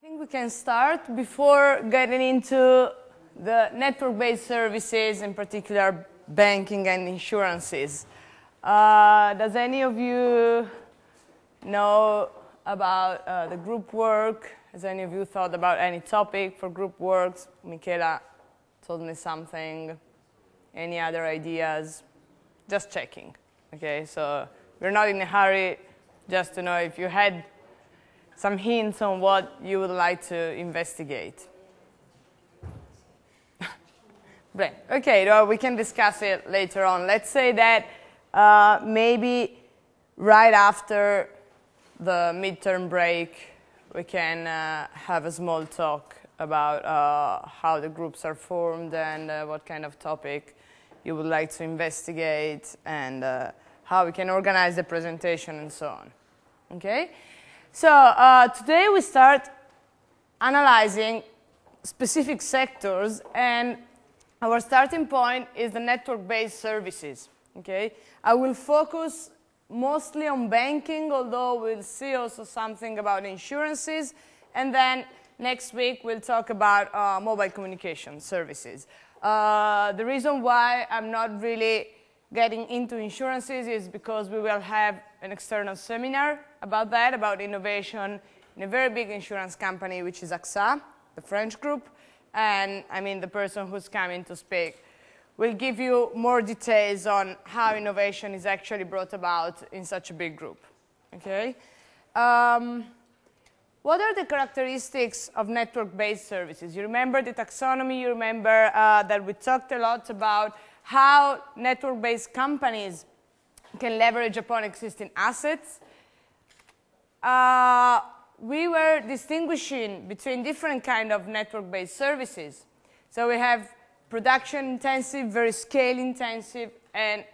I think we can start before getting into the network-based services, in particular banking and insurances. Does any of you know about the group work? Has any of you thought about any topic for group works? Michela told me something. Any other ideas? Just checking. Okay, so we're not in a hurry, just to know if you had some hints on what you would like to investigate. Right. Okay, well, we can discuss it later on. Let's say that maybe right after the midterm break, we can have a small talk about how the groups are formed and what kind of topic you would like to investigate and how we can organize the presentation and so on. Okay? So today we start analyzing specific sectors, and our starting point is the network-based services. Okay? I will focus mostly on banking, although we'll see also something about insurances, and then next week we'll talk about mobile communication services. The reason why I'm not really getting into insurances is because we will have an external seminar about that, about innovation in a very big insurance company, which is AXA, the French group. And I mean, the person who's coming to speak will give you more details on how innovation is actually brought about in such a big group. Okay? What are the characteristics of network-based services? You remember the taxonomy, you remember that we talked a lot about how network-based companies can leverage upon existing assets. We were distinguishing between different kinds of network-based services. So we have production-intensive, very scale-intensive, and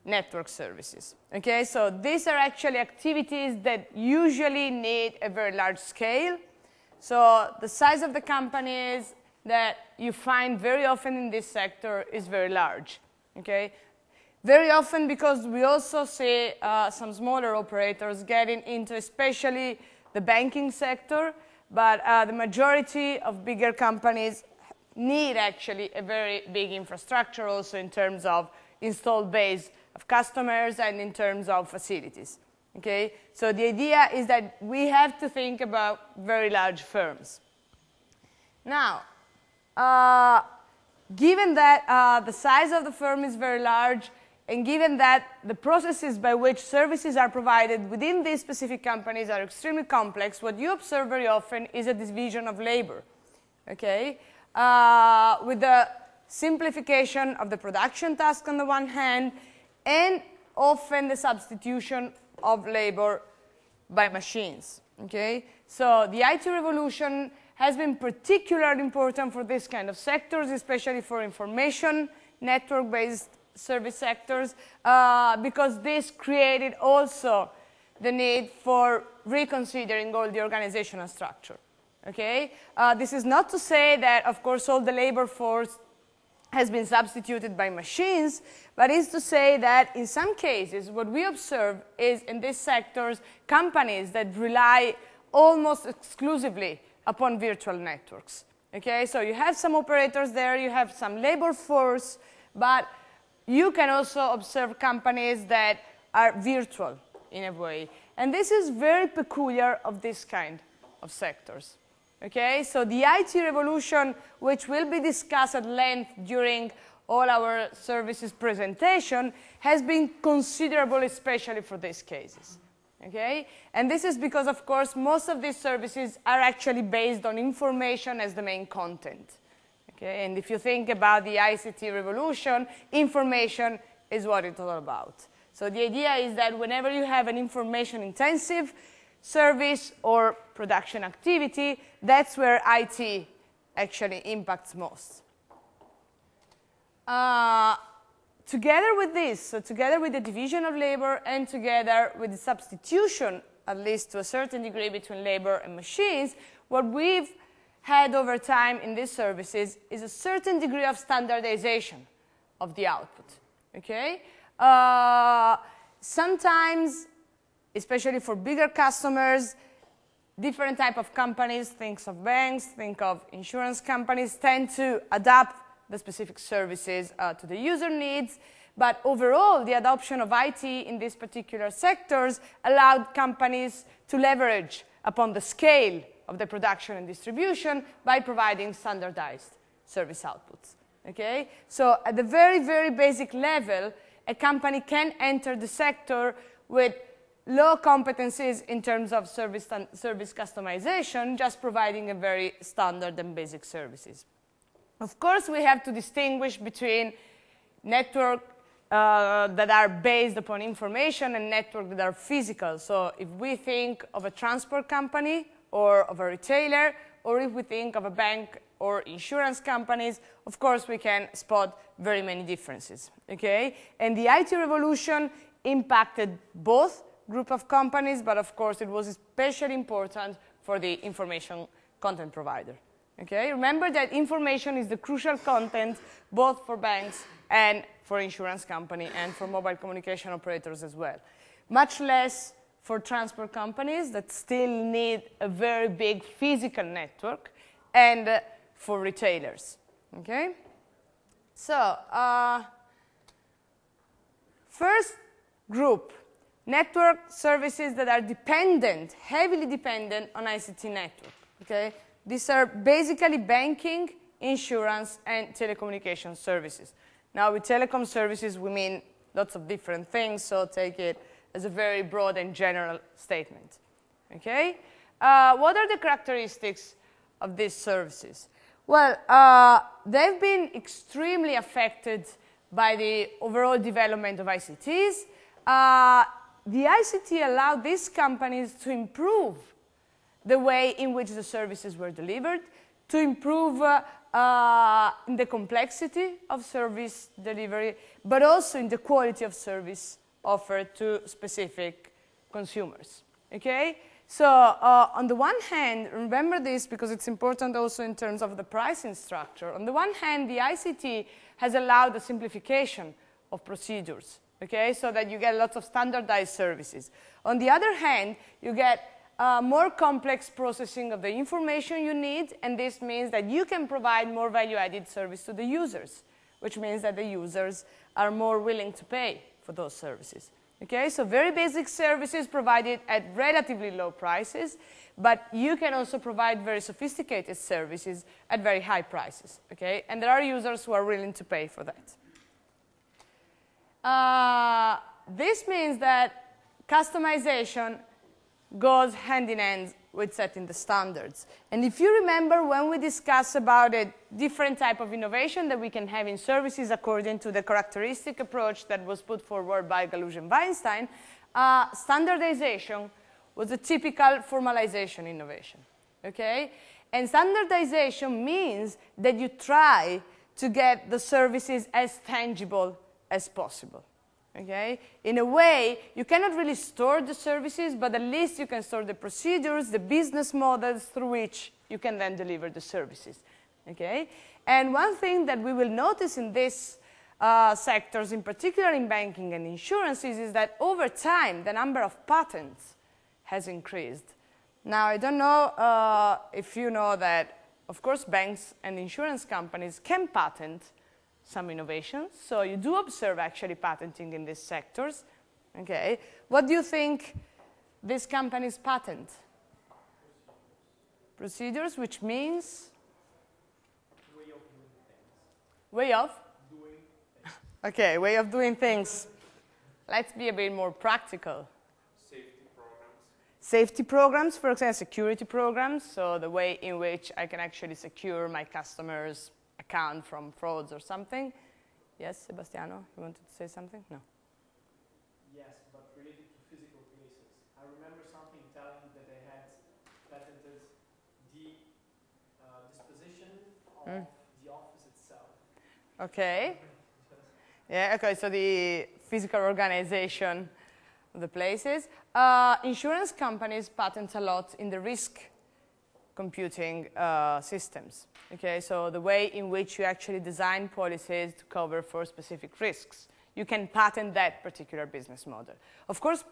network services. Okay, so these are actually activities that usually need a very large scale. So the size of the companies that you find very often in this sector is very large. Okay, very often because we also see some smaller operators getting into especially the banking sector, but the majority of bigger companies need actually a very big infrastructure also in terms of installed base of customers and in terms of facilities. Okay? So the idea is that we have to think about very large firms. Now, given that the size of the firm is very large, and given that the processes by which services are provided within these specific companies are extremely complex, what you observe very often is a division of labor. Okay? With the simplification of the production task on the one hand, and often the substitution of labor by machines. Okay? So the IT revolution has been particularly important for this kind of sectors, especially for information network-based service sectors, because this created also the need for reconsidering all the organizational structure. Okay? This is not to say that, of course, all the labor force has been substituted by machines, but is to say that in some cases what we observe is in these sectors companies that rely almost exclusively upon virtual networks. Okay? So you have some operators there, you have some labor force, but you can also observe companies that are virtual in a way. And this is very peculiar of this kind of sectors. Okay, so the IT revolution, which will be discussed at length during all our services presentation, has been considerable, especially for these cases. Okay, and this is because, of course, most of these services are actually based on information as the main content. Okay, and if you think about the ICT revolution, information is what it's all about. So the idea is that whenever you have an information-intensive service or production activity, that's where IT actually impacts most. Together with this, so together with the division of labor and together with the substitution, at least to a certain degree, between labor and machines, what we've had over time in these services is a certain degree of standardization of the output. Okay? Sometimes, especially for bigger customers, different type of companies, think of banks, think of insurance companies, tend to adapt the specific services to the user needs. But overall, the adoption of IT in these particular sectors allowed companies to leverage upon the scale of the production and distribution by providing standardized service outputs. Okay? So at the very, very basic level, a company can enter the sector with low competencies in terms of service customization, just providing a very standard and basic services. Of course, we have to distinguish between network that are based upon information and network that are physical. So if we think of a transport company or of a retailer, or if we think of a bank or insurance companies, of course we can spot very many differences. Okay? And the IT revolution impacted both group of companies, but of course it was especially important for the information content provider. Okay? Remember that information is the crucial content both for banks and for insurance company and for mobile communication operators as well. Much less for transport companies that still need a very big physical network, and for retailers. Okay? So, first group, network services that are dependent, heavily dependent on ICT network. Okay? These are basically banking, insurance, and telecommunication services. Now, with telecom services, we mean lots of different things, so take it as a very broad and general statement. Okay? What are the characteristics of these services? Well, they've been extremely affected by the overall development of ICTs. The ICT allowed these companies to improve the way in which the services were delivered, to improve in the complexity of service delivery, but also in the quality of service offered to specific consumers. Okay? So on the one hand, remember this because it's important also in terms of the pricing structure. On the one hand, the ICT has allowed the simplification of procedures, okay, so that you get lots of standardized services. On the other hand, you get more complex processing of the information you need, and this means that you can provide more value-added service to the users, which means that the users are more willing to pay for those services. Okay, so very basic services provided at relatively low prices, but you can also provide very sophisticated services at very high prices. Okay, and there are users who are willing to pay for that. This means that customization goes hand in hand with setting the standards. And if you remember when we discussed about a different type of innovation that we can have in services according to the characteristic approach that was put forward by Galush and Weinstein, standardization was a typical formalization innovation. Okay? And standardization means that you try to get the services as tangible as possible. Okay? In a way, you cannot really store the services, but at least you can store the procedures, the business models through which you can then deliver the services. Okay? And one thing that we will notice in these sectors, in particular in banking and insurances, is that over time, the number of patents has increased. Now, I don't know if you know that, of course, banks and insurance companies can patent some innovations. So you do observe actually patenting in these sectors. Okay. What do you think these companies patent? Procedures, which means? Way of doing things. Way of? Doing things. Okay, way of doing things. Let's be a bit more practical. Safety programs. Safety programs, for example, security programs. So the way in which I can actually secure my customers' account from frauds or something. Yes, Sebastiano, you wanted to say something? No. Yes, but related to physical places. I remember something telling that they had patented the disposition of the office itself. Okay. Yeah, okay, so the physical organization of the places. Insurance companies patent a lot in the risk computing systems. Okay, so the way in which you actually design policies to cover for specific risks. You can patent that particular business model. Of course,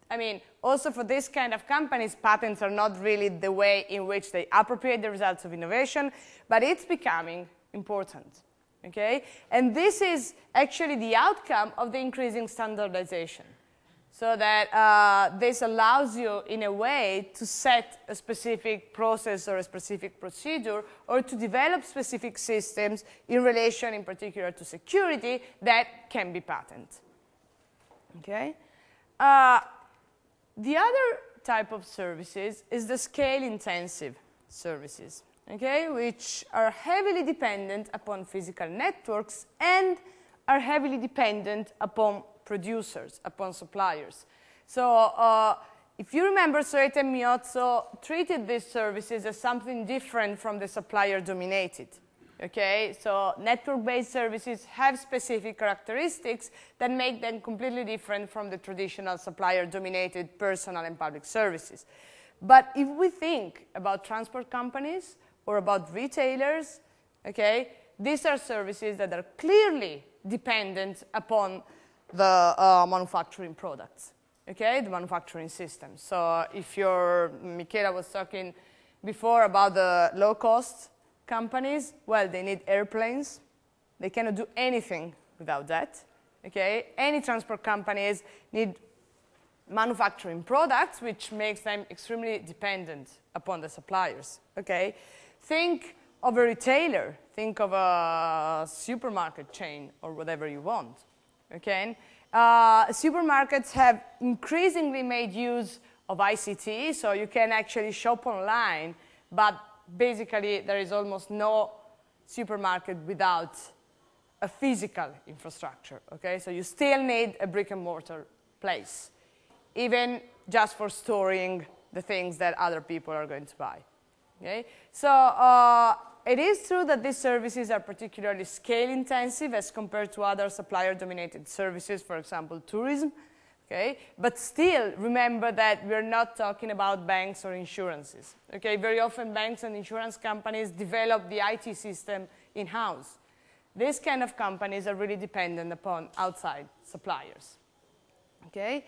I mean, also for this kind of companies, patents are not really the way in which they appropriate the results of innovation, but it's becoming important, okay? And this is actually the outcome of the increasing standardization. So that this allows you, in a way, to set a specific process or a specific procedure, or to develop specific systems in relation, in particular, to security that can be patented. Okay? The other type of services is the scale-intensive services, okay, which are heavily dependent upon physical networks and are heavily dependent upon producers, upon suppliers. So if you remember, Soete and Miozzo treated these services as something different from the supplier-dominated. Okay, so network-based services have specific characteristics that make them completely different from the traditional supplier-dominated personal and public services. But if we think about transport companies or about retailers, okay, these are services that are clearly dependent upon the manufacturing products, okay, the manufacturing system. So if Michela was talking before about the low-cost companies, well, they need airplanes. They cannot do anything without that, okay? Any transport companies need manufacturing products, which makes them extremely dependent upon the suppliers, okay? Think of a retailer. Think of a supermarket chain or whatever you want, okay? Supermarkets have increasingly made use of ICT, so you can actually shop online, but basically there is almost no supermarket without a physical infrastructure, okay? So you still need a brick and mortar place, even just for storing the things that other people are going to buy, okay? So it is true that these services are particularly scale intensive as compared to other supplier dominated services, for example, tourism, okay? But still, remember that we're not talking about banks or insurances, okay? Very often banks and insurance companies develop the IT system in-house. These kind of companies are really dependent upon outside suppliers, okay?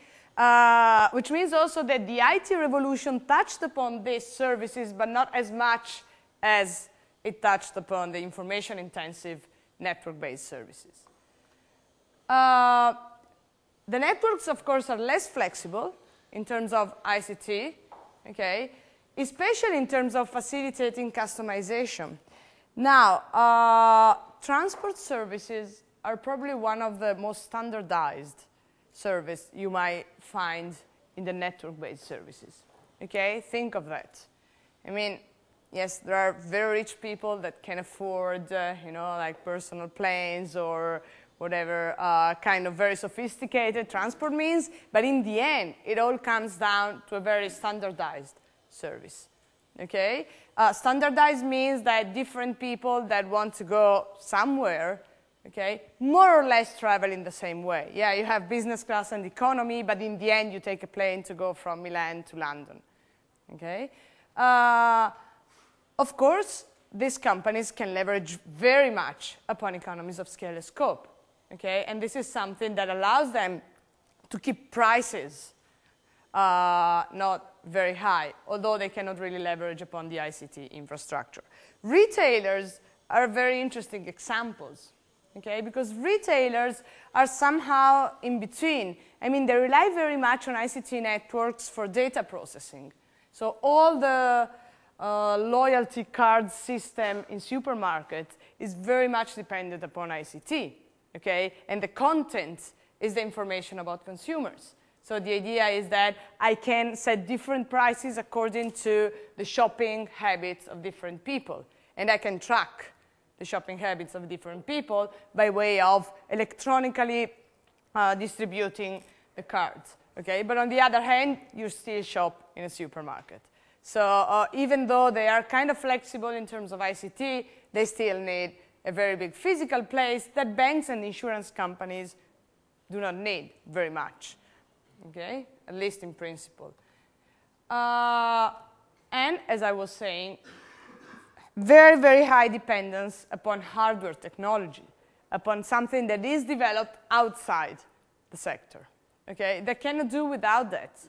Which means also that the IT revolution touched upon these services, but not as much as it touched upon the information-intensive network-based services. The networks, of course, are less flexible in terms of ICT, okay, especially in terms of facilitating customization. Now, transport services are probably one of the most standardized service you might find in the network-based services, okay? Think of that. I mean, yes, there are very rich people that can afford, you know, like personal planes or whatever kind of very sophisticated transport means, but in the end, it all comes down to a very standardized service, okay? Standardized means that different people that want to go somewhere, okay, more or less travel in the same way. Yeah, you have business class and economy, but in the end, you take a plane to go from Milan to London, okay? Of course, these companies can leverage very much upon economies of scale and scope, okay? And this is something that allows them to keep prices not very high, although they cannot really leverage upon the ICT infrastructure. Retailers are very interesting examples, okay? Because retailers are somehow in between. I mean, they rely very much on ICT networks for data processing. So all the loyalty card system in supermarkets is very much dependent upon ICT, okay? And the content is the information about consumers. So the idea is that I can set different prices according to the shopping habits of different people. And I can track the shopping habits of different people by way of electronically distributing the cards, okay? But on the other hand, you still shop in a supermarket. So even though they are kind of flexible in terms of ICT, they still need a very big physical place that banks and insurance companies do not need very much, okay? At least in principle. And as I was saying, very, very high dependence upon hardware technology, upon something that is developed outside the sector, Okay? They cannot do without that.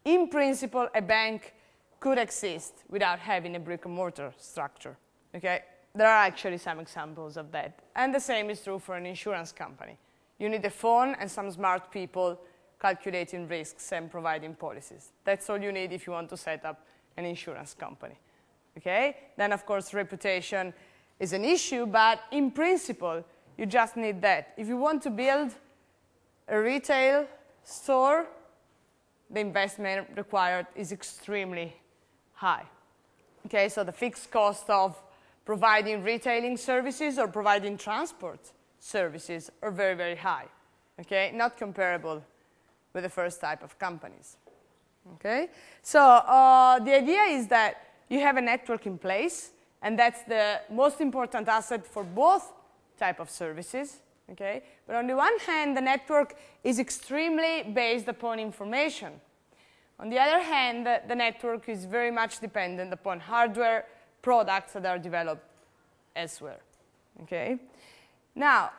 In principle, a bank could exist without having a brick-and-mortar structure. Okay? There are actually some examples of that. And the same is true for an insurance company. You need a phone and some smart people calculating risks and providing policies. That's all you need if you want to set up an insurance company. Okay? Then, of course, reputation is an issue, but in principle, you just need that. If you want to build a retail store, the investment required is extremely high. Okay, so the fixed cost of providing retailing services or providing transport services are very, very high. Okay, not comparable with the first type of companies. Okay, so the idea is that you have a network in place, and that's the most important asset for both type of services. Okay, but on the one hand, the network is extremely based upon information. On the other hand, the network is very much dependent upon hardware products that are developed elsewhere. Okay? Now,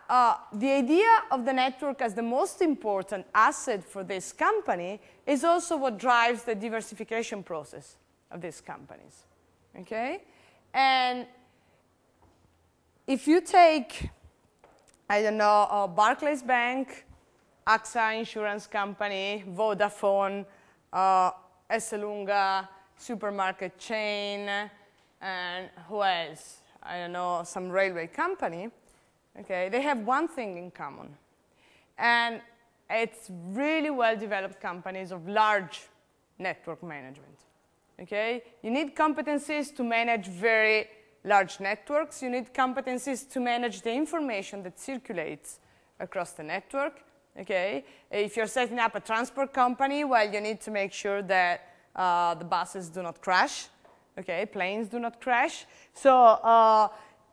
the idea of the network as the most important asset for this company is also what drives the diversification process of these companies. Okay? And if you take, I don't know, Barclays Bank, AXA Insurance Company, Vodafone, Esselunga supermarket chain, and who else? I don't know, some railway company. Okay, they have one thing in common, and it's really well-developed companies of large network management. Okay, you need competencies to manage very large networks. You need competencies to manage the information that circulates across the network. Okay, if you're setting up a transport company, well, you need to make sure that the buses do not crash. Okay, planes do not crash. So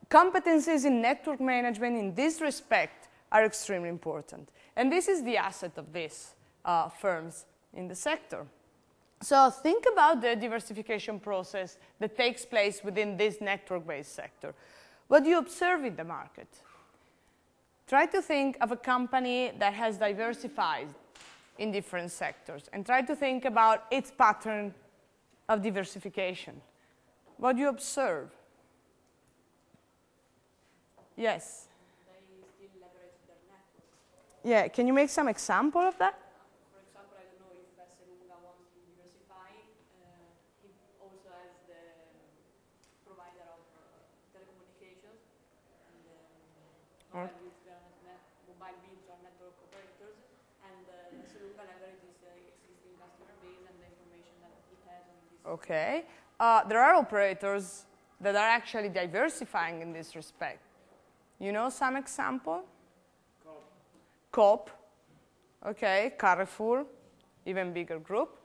competencies in network management in this respect are extremely important. And this is the asset of these firms in the sector. So think about the diversification process that takes place within this network-based sector. What do you observe in the market? Try to think of a company that has diversified in different sectors and try to think about its pattern of diversification. What do you observe? Yes? They still leverage their network. Yeah, can you make some example of that? For example, I don't know if Esselunga wants to diversify. He also has the provider of telecommunications and mobile bids or network operators, and Esselunga leverages the existing customer base and the information that it has on this. Okay. There are operators that are actually diversifying in this respect. You know some example? Coop. Okay, Carrefour, even bigger group.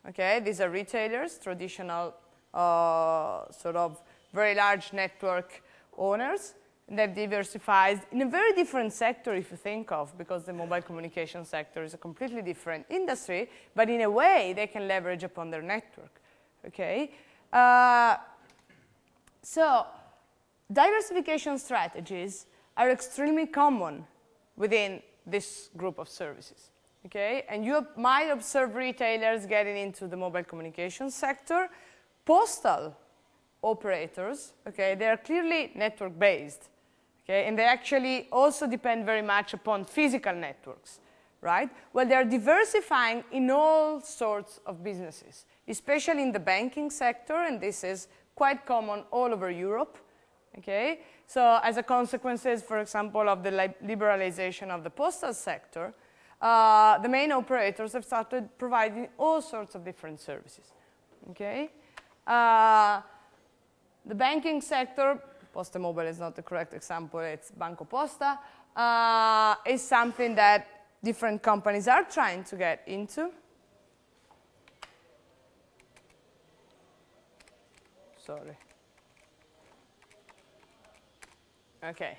Okay, these are retailers, traditional sort of very large network owners. They've diversified in a very different sector if you think of, because the mobile communication sector is a completely different industry, but in a way they can leverage upon their network. Okay, so diversification strategies are extremely common within this group of services. Okay, and you might observe retailers getting into the mobile communication sector, postal operators. Okay, they are clearly network-based. Okay, and they actually also depend very much upon physical networks, right? Well, they are diversifying in all sorts of businesses, especially in the banking sector, and this is quite common all over Europe. Okay, so as a consequence, for example, of the liberalization of the postal sector, the main operators have started providing all sorts of different services. Okay, the banking sector, Poste Mobile is not the correct example, it's Banco Posta, is something that different companies are trying to get into. Sorry. Okay.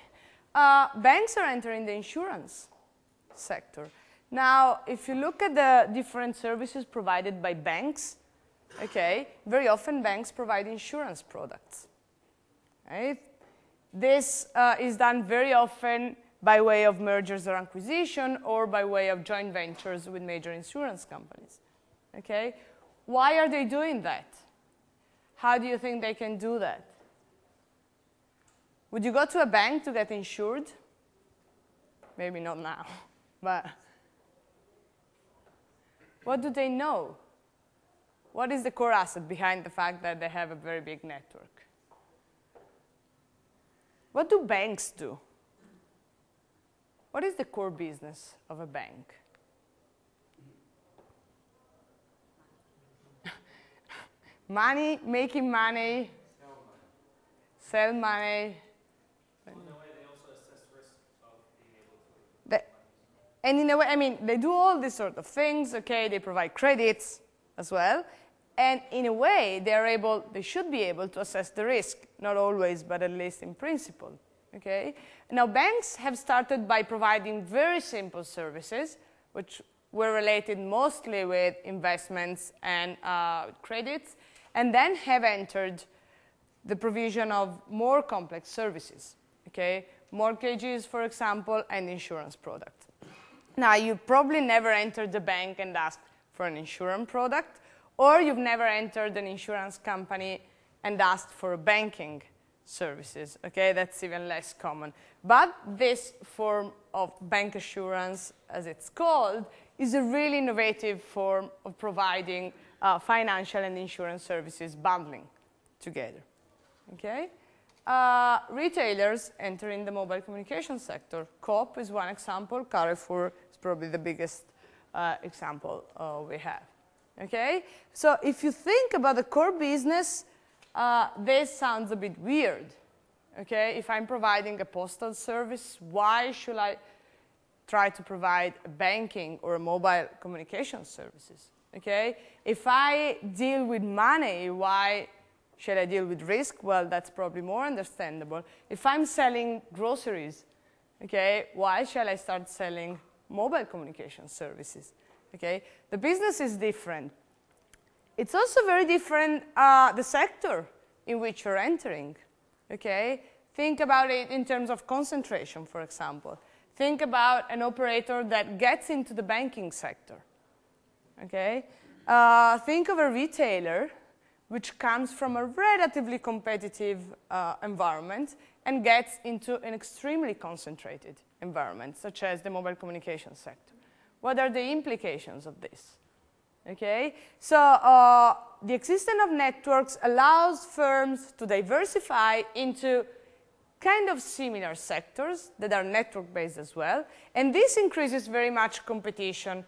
Banks are entering the insurance sector. Now, if you look at the different services provided by banks, okay, very often banks provide insurance products. Right? This is done very often by way of mergers or acquisition, or by way of joint ventures with major insurance companies. Okay? Why are they doing that? How do you think they can do that? Would you go to a bank to get insured? Maybe not now, but what do they know? What is the core asset behind the fact that they have a very big network? What do banks do? What is the core business of a bank? Money, making money, sell money. In a way, they also assess risk of being able to. And in a way, I mean, they do all these sort of things. Okay, they provide credits as well, and in a way, they should be able to assess the risk. Not always, but at least in principle. Okay. Now, banks have started by providing very simple services, which were related mostly with investments and credits, and then have entered the provision of more complex services, okay? Mortgages, for example, and insurance products. Now, you probably never entered the bank and asked for an insurance product, or you've never entered an insurance company and asked for banking services, okay? That's even less common. But this form of bank assurance, as it's called, is a really innovative form of providing financial and insurance services bundling together, okay? Retailers enter in the mobile communication sector. Coop is one example. Carrefour is probably the biggest example we have, okay? So if you think about the core business, this sounds a bit weird, okay? If I'm providing a postal service, why should I try to provide a banking or a mobile communication services, okay? If I deal with money, why should I deal with risk? Well, that's probably more understandable. If I'm selling groceries, okay, why shall I start selling mobile communication services, okay? The business is different. It's also very different, the sector in which you're entering, okay? Think about it in terms of concentration, for example. Think about an operator that gets into the banking sector, okay? Think of a retailer which comes from a relatively competitive environment and gets into an extremely concentrated environment, such as the mobile communication sector. What are the implications of this? Okay, so the existence of networks allows firms to diversify into kind of similar sectors that are network-based as well, and this increases very much competition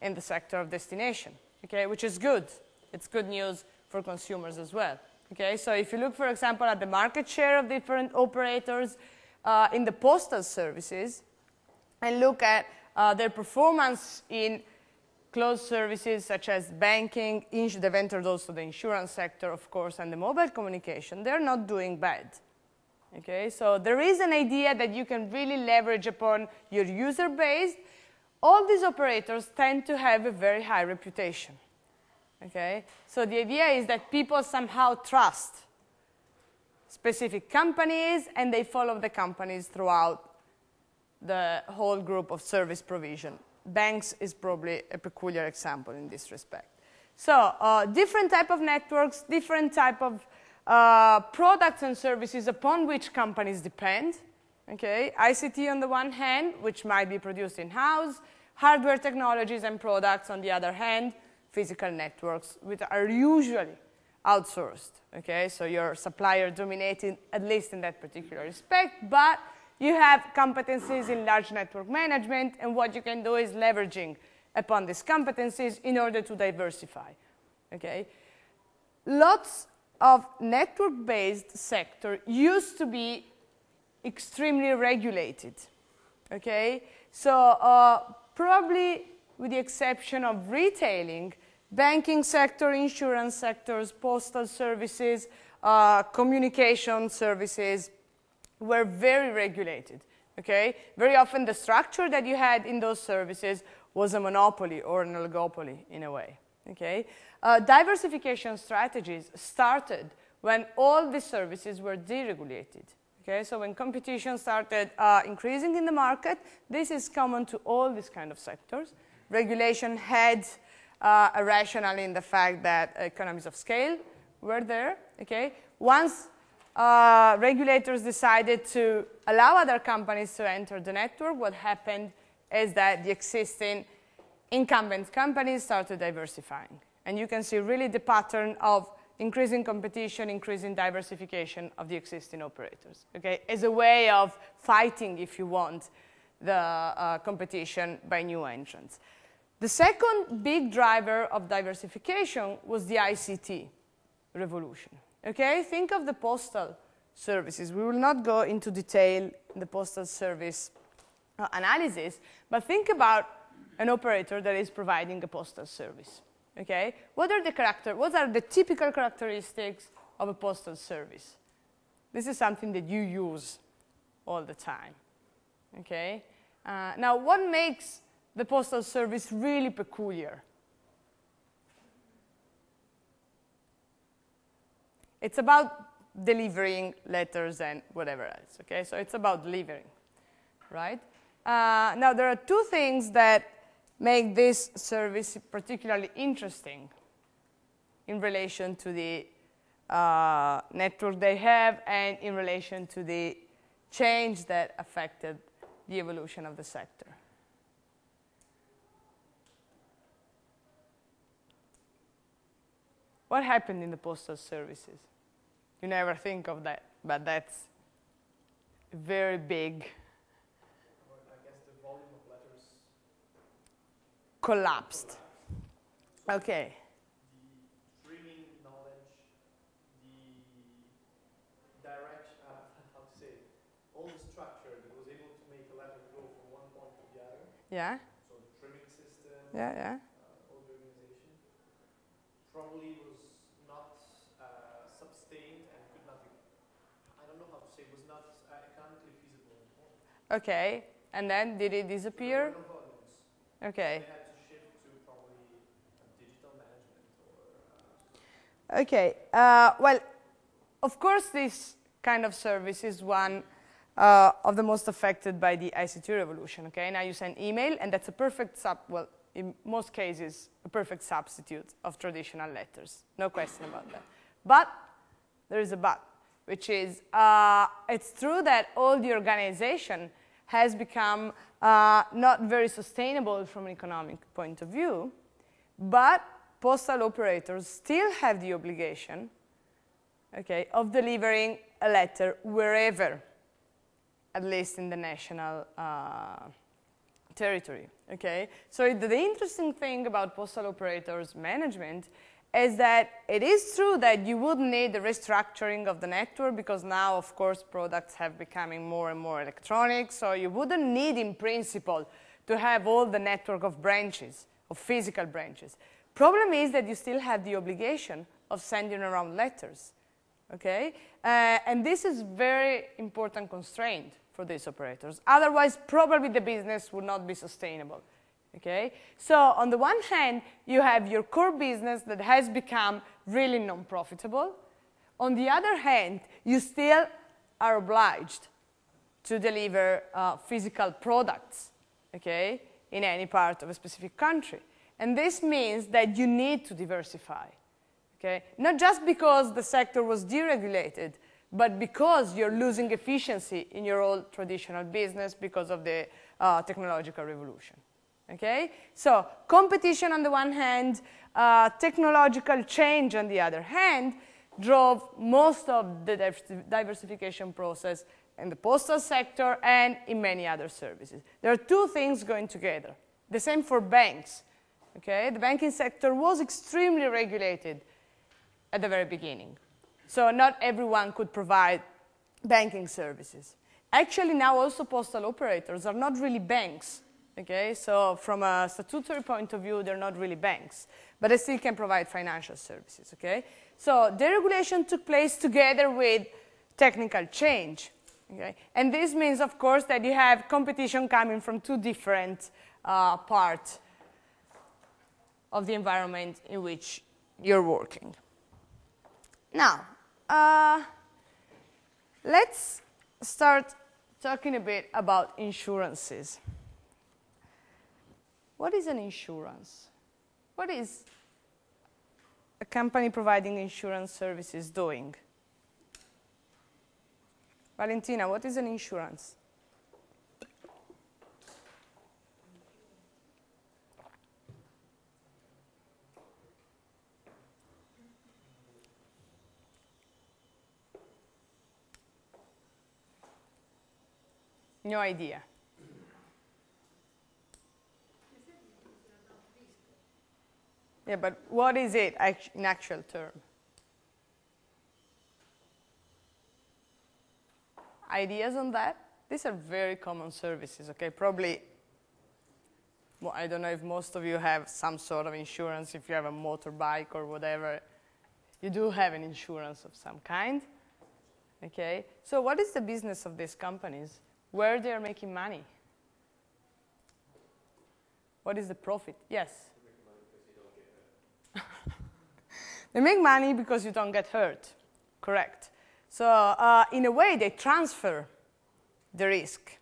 in the sector of destination, okay, which is good. It's good news for consumers as well, okay? So if you look, for example, at the market share of different operators in the postal services and look at their performance in closed services such as banking, they've entered also the insurance sector, of course, and the mobile communication, they're not doing bad. Okay, so there is an idea that you can really leverage upon your user base. All these operators tend to have a very high reputation. Okay, so the idea is that people somehow trust specific companies and they follow the companies throughout the whole group of service provision. Banks is probably a peculiar example in this respect. So different type of networks, different type of products and services upon which companies depend. Okay, ICT on the one hand, which might be produced in-house, hardware technologies and products on the other hand, physical networks, which are usually outsourced. Okay, so your supplier dominating at least in that particular respect, but you have competencies in large network management, and what you can do is leveraging upon these competencies in order to diversify. Okay? Lots of network-based sector used to be extremely regulated. Okay? So probably with the exception of retailing, banking sector, insurance sectors, postal services, communication services, were very regulated, okay? Very often the structure that you had in those services was a monopoly or an oligopoly in a way, okay? Diversification strategies started when all the services were deregulated, Okay, so when competition started increasing in the market, this is common to all these kind of sectors. Regulation had a rationale in the fact that economies of scale were there. Okay, once regulators decided to allow other companies to enter the network, what happened is that the existing incumbent companies started diversifying. And you can see really the pattern of increasing competition, increasing diversification of the existing operators, okay, as a way of fighting, if you want, the competition by new entrants. The second big driver of diversification was the ICT revolution, okay? Think of the postal services. We will not go into detail in the postal service analysis, but think about an operator that is providing a postal service. Okay, what are the typical characteristics of a postal service? This is something that you use all the time. Okay, now what makes the postal service really peculiar? It's about delivering letters and whatever else. Okay, so it's about delivering, right? Now there are two things that make this service particularly interesting in relation to the network they have and in relation to the change that affected the evolution of the sector. What happened in the postal services? You never think of that, but that's very big. Collapsed. Okay. The streaming knowledge, the direction, how to say, all the structure that was able to make a letter go from one point to the other. Yeah. So the trimming system. Yeah. All the organization probably was not sustained and could not. I don't know how to say. Was not economically feasible anymore. Okay. And then did it disappear? There were no volumes. Okay. Okay, well, of course, this kind of service is one of the most affected by the ICT revolution, okay? Now you send email, and that's a perfect well, in most cases, a perfect substitute of traditional letters. No question about that. But there is a but, which is it's true that all the organization has become not very sustainable from an economic point of view, but postal operators still have the obligation, okay, of delivering a letter wherever, at least in the national territory, okay? So the interesting thing about postal operators management is that it is true that you would need the restructuring of the network because now, of course, products have becoming more and more electronic, so you wouldn't need, in principle, to have all the network of branches, of physical branches. Problem is that you still have the obligation of sending around letters, okay? And this is very important constraint for these operators. Otherwise, probably the business would not be sustainable, okay? So on the one hand, you have your core business that has become really non-profitable. On the other hand, you still are obliged to deliver physical products, okay, in any part of a specific country. And this means that you need to diversify, okay? Not just because the sector was deregulated, but because you're losing efficiency in your old traditional business because of the technological revolution, okay? So competition on the one hand, technological change on the other hand, drove most of the diversification process in the postal sector and in many other services. There are two things going together. The same for banks. Okay, the banking sector was extremely regulated at the very beginning. So not everyone could provide banking services. Actually, now also postal operators are not really banks. Okay, so from a statutory point of view, they're not really banks, but they still can provide financial services. Okay, so deregulation took place together with technical change. Okay, and this means, of course, that you have competition coming from two different parts of the environment in which you're working. Now, let's start talking a bit about insurances. What is an insurance? What is a company providing insurance services doing? Valentina, what is an insurance? No idea. Yeah, but what is it in actual term? Ideas on that? These are very common services, okay? Probably, well, I don't know if most of you have some sort of insurance. If you have a motorbike or whatever, you do have an insurance of some kind, okay? So what is the business of these companies? Where they are making money? What is the profit? Yes? They make money because you don't get hurt. Correct. So in a way, they transfer the risk.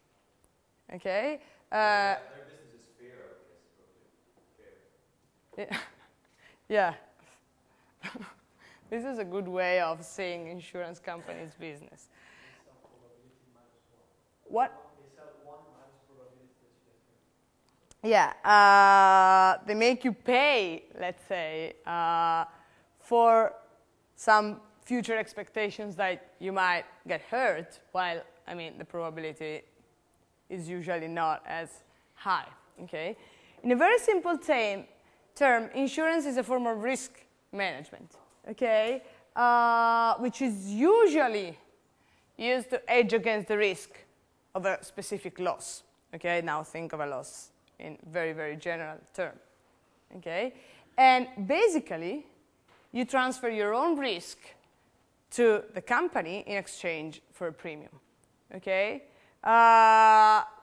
Okay? Their business is fair, I guess, probably. Yeah. This is a good way of saying insurance companies' business. What? They sell 1 minus probability that you get hurt. Yeah, they make you pay, let's say, for some future expectations that you might get hurt, while, I mean, the probability is usually not as high, okay? In a very simple term, insurance is a form of risk management, okay, which is usually used to hedge against the risk of a specific loss, okay? Now think of a loss in very, very general term, okay? And basically, you transfer your own risk to the company in exchange for a premium, okay?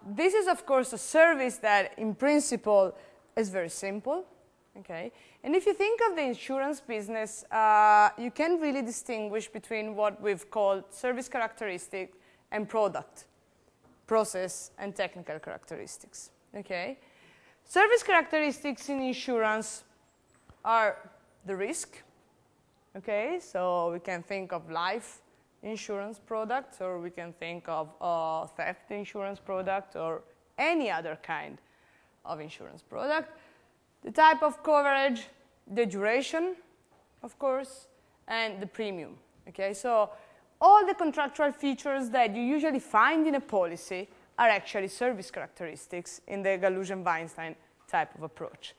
This is, of course, a service that, in principle, is very simple, okay? And if you think of the insurance business, you can really distinguish between what we've called service characteristic and product, process, and technical characteristics, okay? Service characteristics in insurance are the risk, okay? So we can think of life insurance product, or we can think of theft insurance product, or any other kind of insurance product. The type of coverage, the duration, of course, and the premium, okay? So all the contractual features that you usually find in a policy are actually service characteristics in the Galusian-Weinstein type of approach.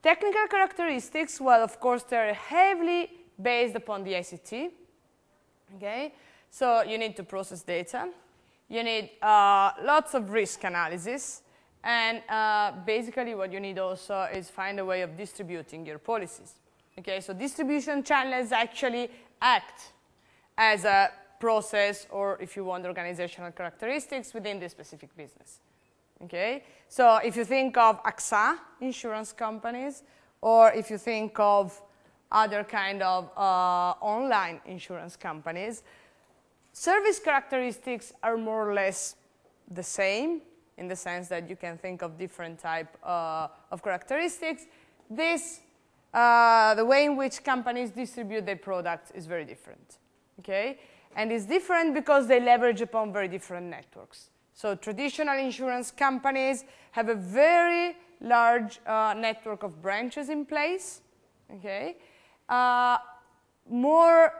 Technical characteristics, well, of course, they're heavily based upon the ICT, okay? So you need to process data. You need lots of risk analysis. And basically, what you need also is find a way of distributing your policies, okay? So distribution channels actually act as a process, or if you want, organizational characteristics within this specific business, okay? So if you think of AXA insurance companies, or if you think of other kind of online insurance companies, service characteristics are more or less the same, in the sense that you can think of different type of characteristics. The way in which companies distribute their products is very different, okay? And it's different because they leverage upon very different networks. So traditional insurance companies have a very large network of branches in place, okay? More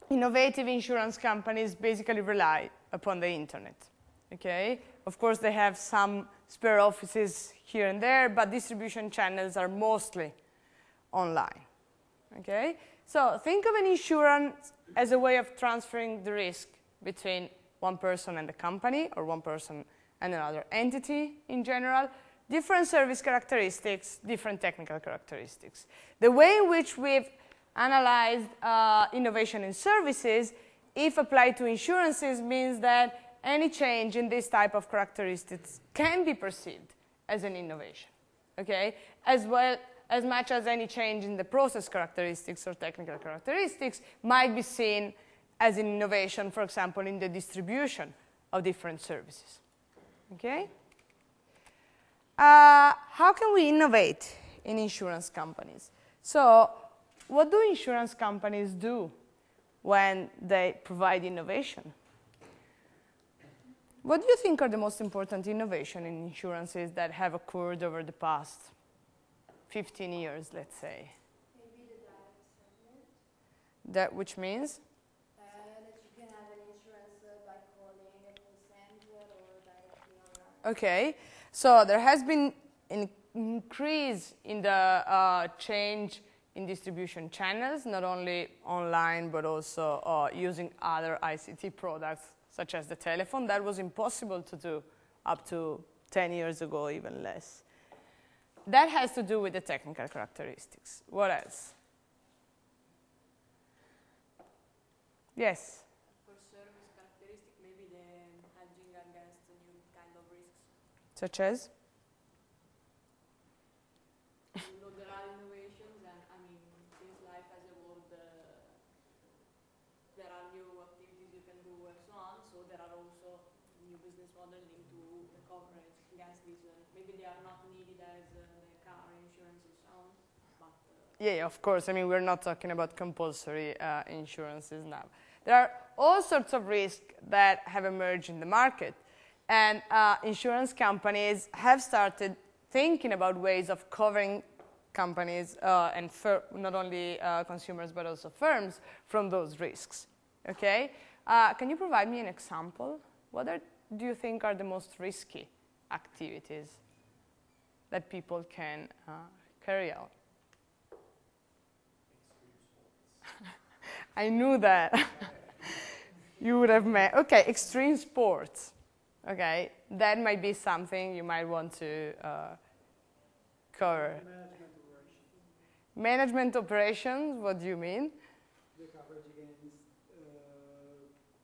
innovative insurance companies basically rely upon the internet, okay? Of course, they have some spare offices here and there, but distribution channels are mostly online, okay? So think of an insurance as a way of transferring the risk between one person and the company, or one person and another entity in general. Different service characteristics, different technical characteristics. The way in which we've analyzed innovation in services, if applied to insurances, means that any change in this type of characteristics can be perceived as an innovation, okay? As much as any change in the process characteristics or technical characteristics might be seen as in innovation, for example, in the distribution of different services. Okay? How can we innovate in insurance companies? So, what do insurance companies do when they provide innovation? What do you think are the most important innovations in insurances that have occurred over the past 15 years, let's say? Maybe the direct segment. That which means? That you can have an insurance by calling a call center or directly online. Okay, so there has been an increase in the change in distribution channels, not only online but also using other ICT products such as the telephone. That was impossible to do up to 10 years ago, even less. That has to do with the technical characteristics. What else? Yes? For service characteristic, maybe the hedging against new kind of risks. Such as? You know, there are innovations, and I mean, since life has evolved, there are new activities you can do and so on. So there are also new business models linked to the coverage against these. Maybe they are not needed as the car insurance and so on. But Yeah, of course. I mean, we're not talking about compulsory insurances now. There are all sorts of risks that have emerged in the market. And insurance companies have started thinking about ways of covering companies and not only consumers but also firms from those risks. Okay? Can you provide me an example? What do you think are the most risky activities that people can carry out? I knew that. You would have met. Okay, extreme sports. Okay, that might be something you might want to cover. Management operations, what do you mean? The coverage against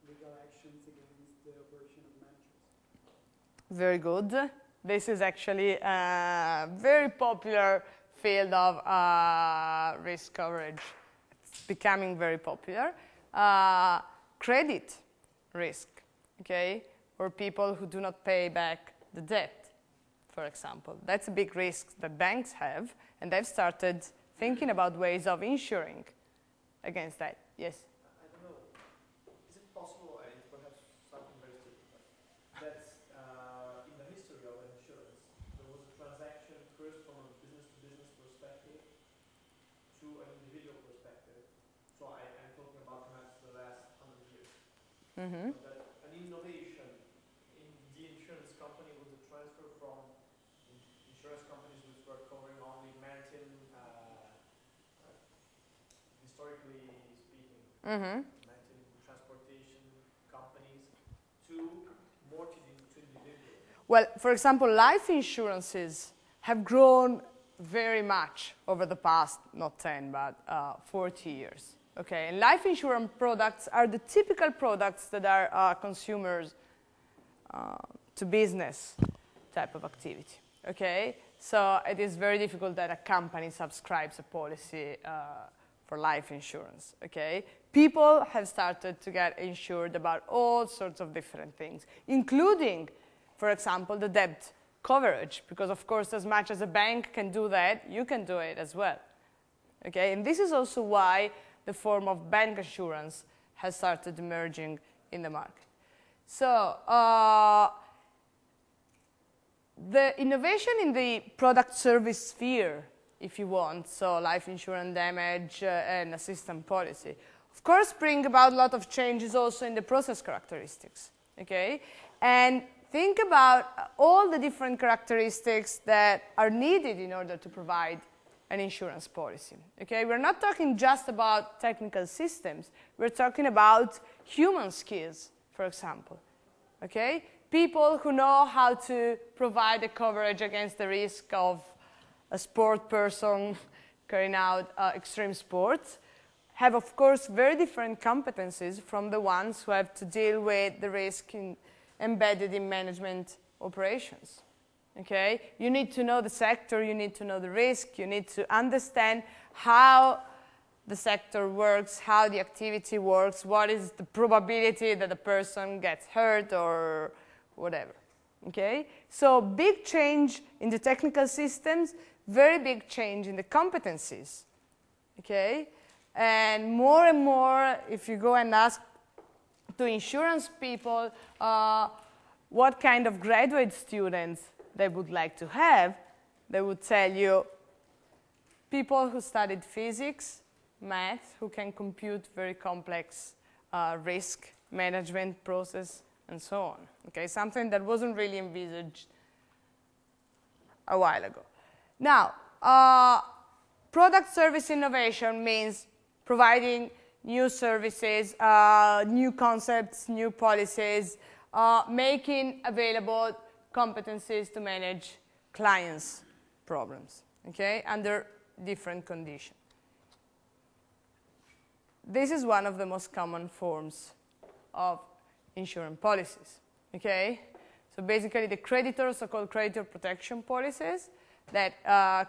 legal actions against the operation of managers. Very good. This is actually a very popular field of risk coverage. It's becoming very popular. Credit risk, okay? Or people who do not pay back the debt, for example. That's a big risk that banks have, and they've started thinking about ways of insuring against that. Yes? I don't know. Is it possible, and it's perhaps something very stupid, that in the history of insurance, there was a transaction first from a business-to-business perspective to an individual perspective? So I'm talking about perhaps the last 100 years. Mm-hmm. So that an innovation in the insurance company was a transfer from insurance companies which were covering only maritime, historically speaking, Mm-hmm. maritime transportation companies to more to individuals. Well, for example, life insurances have grown very much over the past, not 10, but 40 years. Okay, and life insurance products are the typical products that are consumers to business type of activity. Okay, so it is very difficult that a company subscribes a policy for life insurance. Okay, people have started to get insured about all sorts of different things, including, for example, the debt coverage, because of course, as much as a bank can do that, you can do it as well. Okay, and this is also why the form of bank insurance has started emerging in the market. So, the innovation in the product service sphere, if you want, so life insurance damage and assistance policy, of course bring about a lot of changes also in the process characteristics, okay? And think about all the different characteristics that are needed in order to provide an insurance policy, okay? We're not talking just about technical systems. We're talking about human skills, for example, okay? People who know how to provide a coverage against the risk of a sport person carrying out extreme sports have, of course, very different competencies from the ones who have to deal with the risk embedded in management operations. Okay? You need to know the sector, you need to know the risk, you need to understand how the sector works, how the activity works, what is the probability that a person gets hurt or whatever. Okay? So big change in the technical systems, very big change in the competencies. Okay? And more, if you go and ask to insurance people what kind of graduate students they would like to have, they would tell you people who studied physics, math, who can compute very complex risk management process, and so on. Okay, something that wasn't really envisaged a while ago. Now, product service innovation means providing new services, new concepts, new policies, making available competencies to manage clients' problems, okay, under different conditions. This is one of the most common forms of insurance policies, okay? So basically the creditor, so-called creditor protection policies that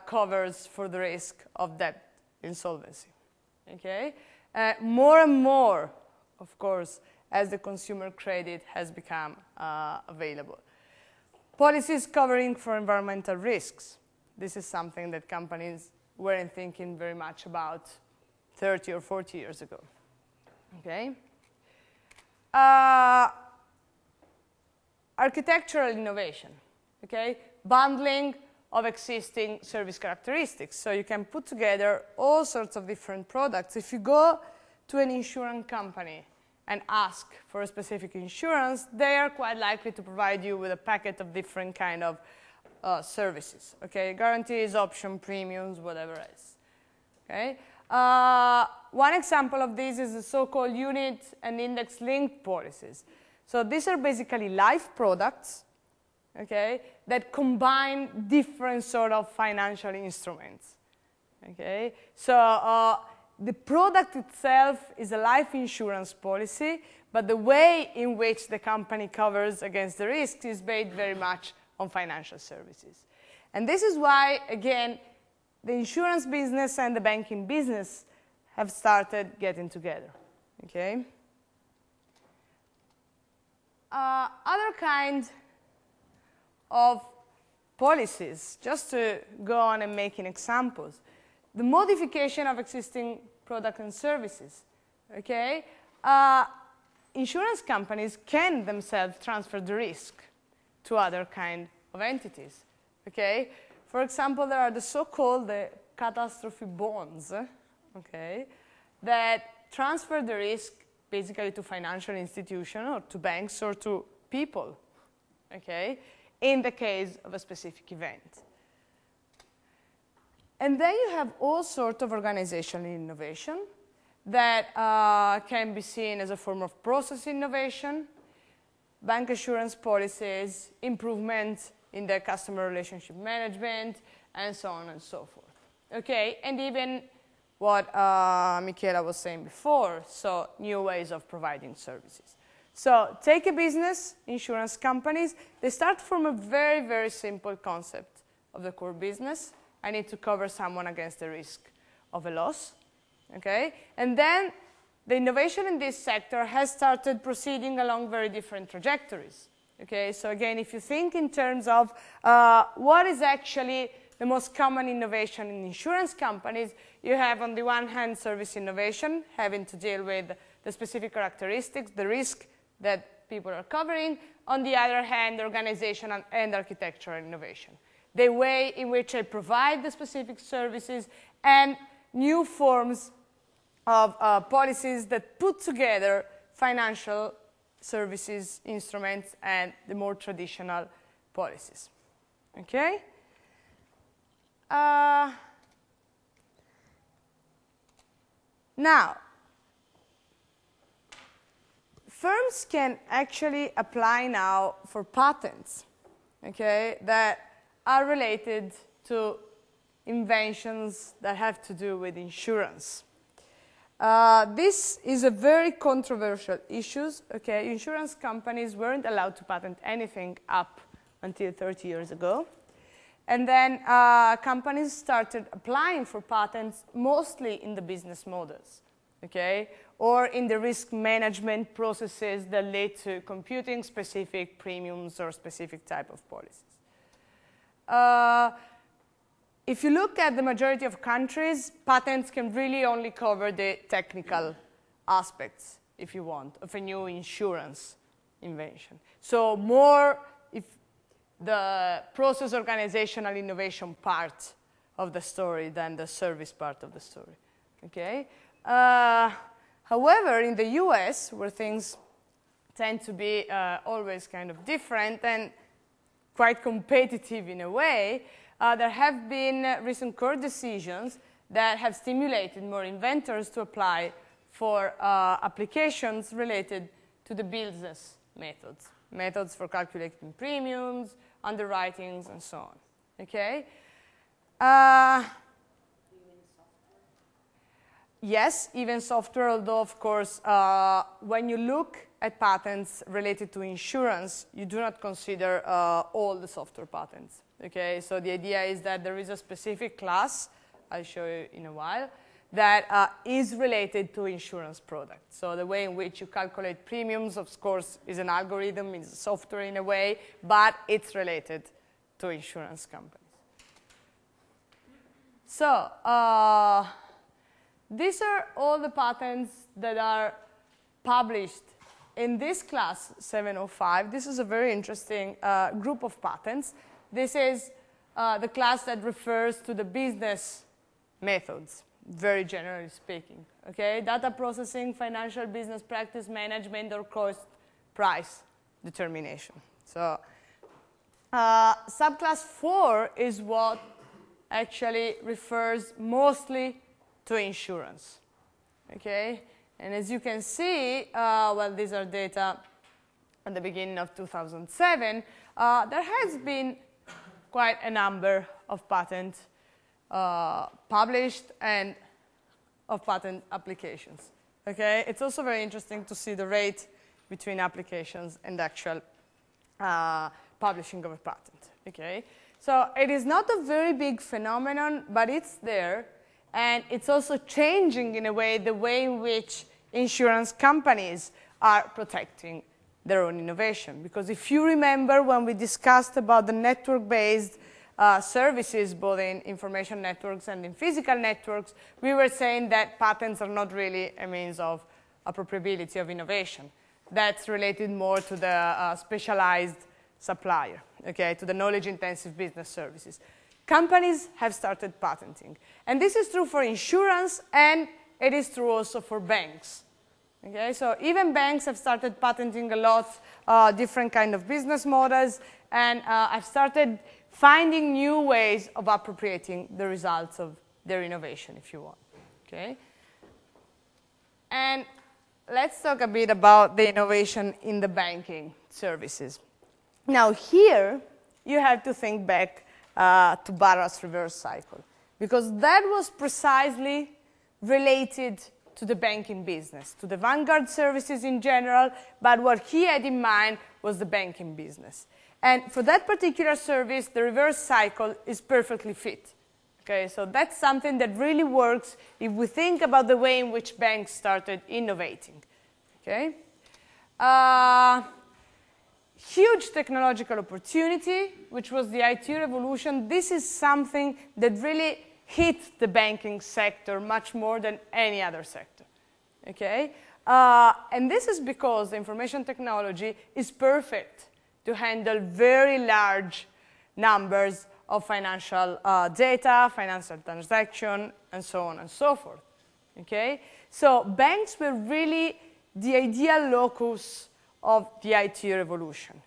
covers for the risk of debt insolvency, okay? More and more, of course, as the consumer credit has become available. Policies covering for environmental risks. This is something that companies weren't thinking very much about 30 or 40 years ago, okay? Architectural innovation, okay? Bundling of existing service characteristics. So you can put together all sorts of different products. If you go to an insurance company and ask for a specific insurance, they are quite likely to provide you with a packet of different kind of services, okay? Guarantees, option, premiums, whatever else, okay? One example of this is the so-called unit and index-linked policies. So these are basically life products, okay, that combine different sort of financial instruments, okay? So the product itself is a life insurance policy, but the way in which the company covers against the risks is based very much on financial services. And this is why, again, the insurance business and the banking business have started getting together, okay? Other kind of policies, just to go on and making examples, the modification of existing products and services, okay? Insurance companies can themselves transfer the risk to other kind of entities, okay? For example, there are the so-called catastrophe bonds, okay, that transfer the risk basically to financial institutions or to banks or to people, okay, in the case of a specific event. And then you have all sorts of organizational innovation that can be seen as a form of process innovation, bank assurance policies, improvement in the customer relationship management, and so on and so forth. Okay, and even what Michela was saying before, so new ways of providing services. So take a business, insurance companies, they start from a very, very simple concept of the core business. I need to cover someone against the risk of a loss, okay? And then the innovation in this sector has started proceeding along very different trajectories, okay? So again, if you think in terms of what is actually the most common innovation in insurance companies, you have on the one hand service innovation, having to deal with the specific characteristics, the risk that people are covering. On the other hand, organizational and architectural innovation. The way in which I provide the specific services and new forms of policies that put together financial services, instruments, and the more traditional policies. Okay? Now, firms can actually apply now for patents, okay, that are related to inventions that have to do with insurance. This is a very controversial issue, okay? Insurance companies weren't allowed to patent anything up until 30 years ago. And then companies started applying for patents mostly in the business models, okay? Or in the risk management processes that lead to computing specific premiums or specific type of policies. If you look at the majority of countries, patents can really only cover the technical aspects, if you want, of a new insurance invention. So more if the process organizational innovation part of the story than the service part of the story, okay? However, in the US, where things tend to be always kind of different and quite competitive in a way, there have been recent court decisions that have stimulated more inventors to apply for applications related to the business methods for calculating premiums, underwritings, and so on, okay? Yes, even software, although, of course, when you look at patents related to insurance, you do not consider all the software patents, okay? So the idea is that there is a specific class, I'll show you in a while, that is related to insurance products. So the way in which you calculate premiums, of course, is an algorithm, is software in a way, but it's related to insurance companies. So these are all the patents that are published in this class 705. This is a very interesting group of patents. This is the class that refers to the business methods, very generally speaking, okay? Data processing, financial business practice management, or cost price determination. So subclass 4 is what actually refers mostly to insurance, okay? And as you can see, well, these are data at the beginning of 2007. There has been quite a number of patents published and of patent applications, okay? It's also very interesting to see the rate between applications and actual publishing of a patent, okay? So it is not a very big phenomenon, but it's there. And it's also changing, in a way, the way in which insurance companies are protecting their own innovation. Because if you remember when we discussed about the network-based services, both in information networks and in physical networks, we were saying that patents are not really a means of appropriability of innovation. That's related more to the specialized supplier, okay, to the knowledge-intensive business services. Companies have started patenting. And this is true for insurance, and it is true also for banks. Okay, so even banks have started patenting a lot different kind of business models, and have started finding new ways of appropriating the results of their innovation, if you want. Okay? And let's talk a bit about the innovation in the banking services. Now here, you have to think back to Barra's reverse cycle, because that was precisely related to the banking business, to the vanguard services in general, but what he had in mind was the banking business. And for that particular service, the reverse cycle is perfectly fit. Okay, so that's something that really works if we think about the way in which banks started innovating. Okay? Huge technological opportunity, which was the IT revolution. This is something that really hit the banking sector much more than any other sector. Okay? And this is because the information technology is perfect to handle very large numbers of financial data, financial transaction, and so on and so forth. Okay? So banks were really the ideal locus of the IT revolution.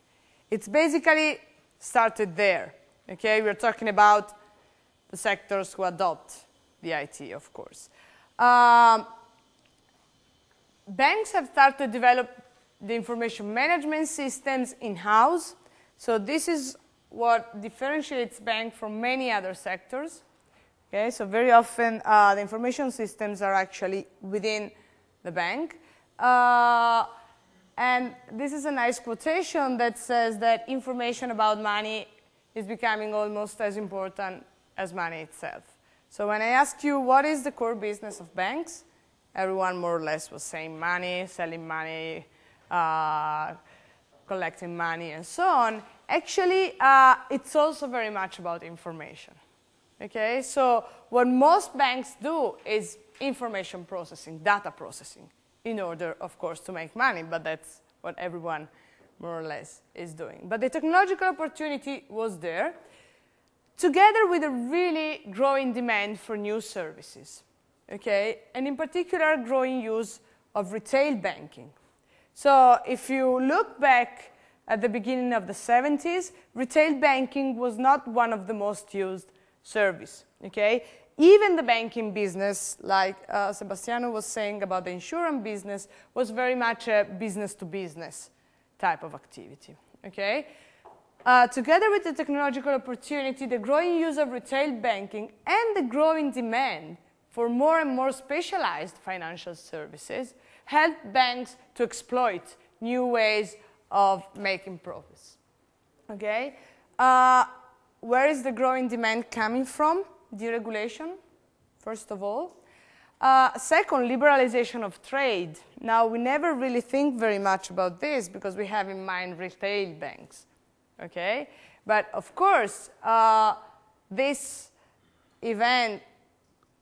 It's basically started there. Okay? We're talking about the sectors who adopt the IT, of course. Banks have started to develop the information management systems in-house. So this is what differentiates banks from many other sectors. Okay? So very often the information systems are actually within the bank. And this is a nice quotation that says that information about money is becoming almost as important as money itself. So when I asked you what is the core business of banks, everyone more or less was saying money, selling money, collecting money, and so on. Actually, it's also very much about information. Okay, so what most banks do is information processing, data processing, in order, of course, to make money, but that's what everyone more or less is doing. But the technological opportunity was there, together with a really growing demand for new services, okay, and in particular, growing use of retail banking. So if you look back at the beginning of the 70s, retail banking was not one of the most used service, okay? Even the banking business, like Sebastiano was saying about the insurance business, was very much a business-to-business type of activity, okay? Together with the technological opportunity, the growing use of retail banking and the growing demand for more and more specialized financial services helped banks to exploit new ways of making profits, okay? Where is the growing demand coming from? Deregulation, first of all. Second, liberalization of trade. Now, we never really think very much about this because we have in mind retail banks, okay? But of course, this event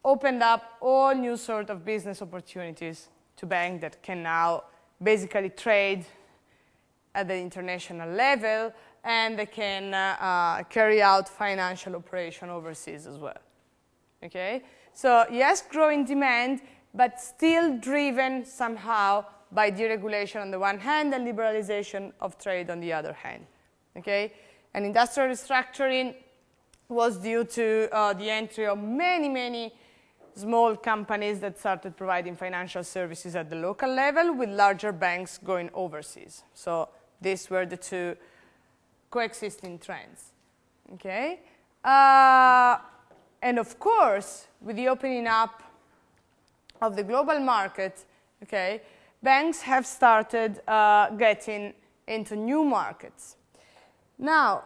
opened up all new sort of business opportunities to banks that can now basically trade at the international level, and they can carry out financial operation overseas as well, okay? So yes, growing demand, but still driven somehow by deregulation on the one hand and liberalization of trade on the other hand, okay? And industrial restructuring was due to the entry of many, many small companies that started providing financial services at the local level with larger banks going overseas. So these were the two coexisting trends, okay? And of course, with the opening up of the global market, okay, banks have started getting into new markets. Now,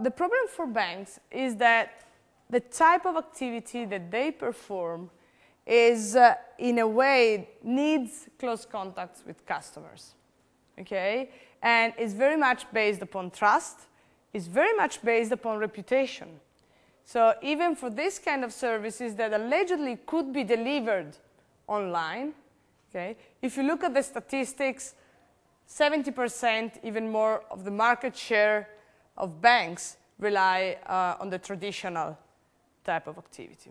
the problem for banks is that the type of activity that they perform is, in a way, needs close contacts with customers, okay? And is very much based upon trust, is very much based upon reputation. So even for this kind of services that allegedly could be delivered online, okay, if you look at the statistics, 70%, even more, of the market share of banks rely on the traditional type of activity,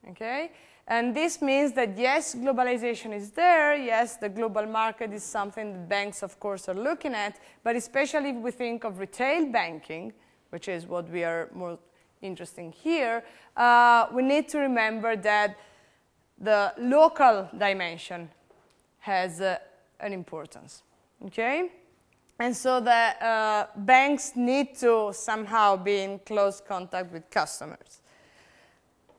okay? And this means that, yes, globalization is there. Yes, the global market is something that banks, of course, are looking at. But especially if we think of retail banking, which is what we are more interested here, we need to remember that the local dimension has an importance, okay? And so the banks need to somehow be in close contact with customers.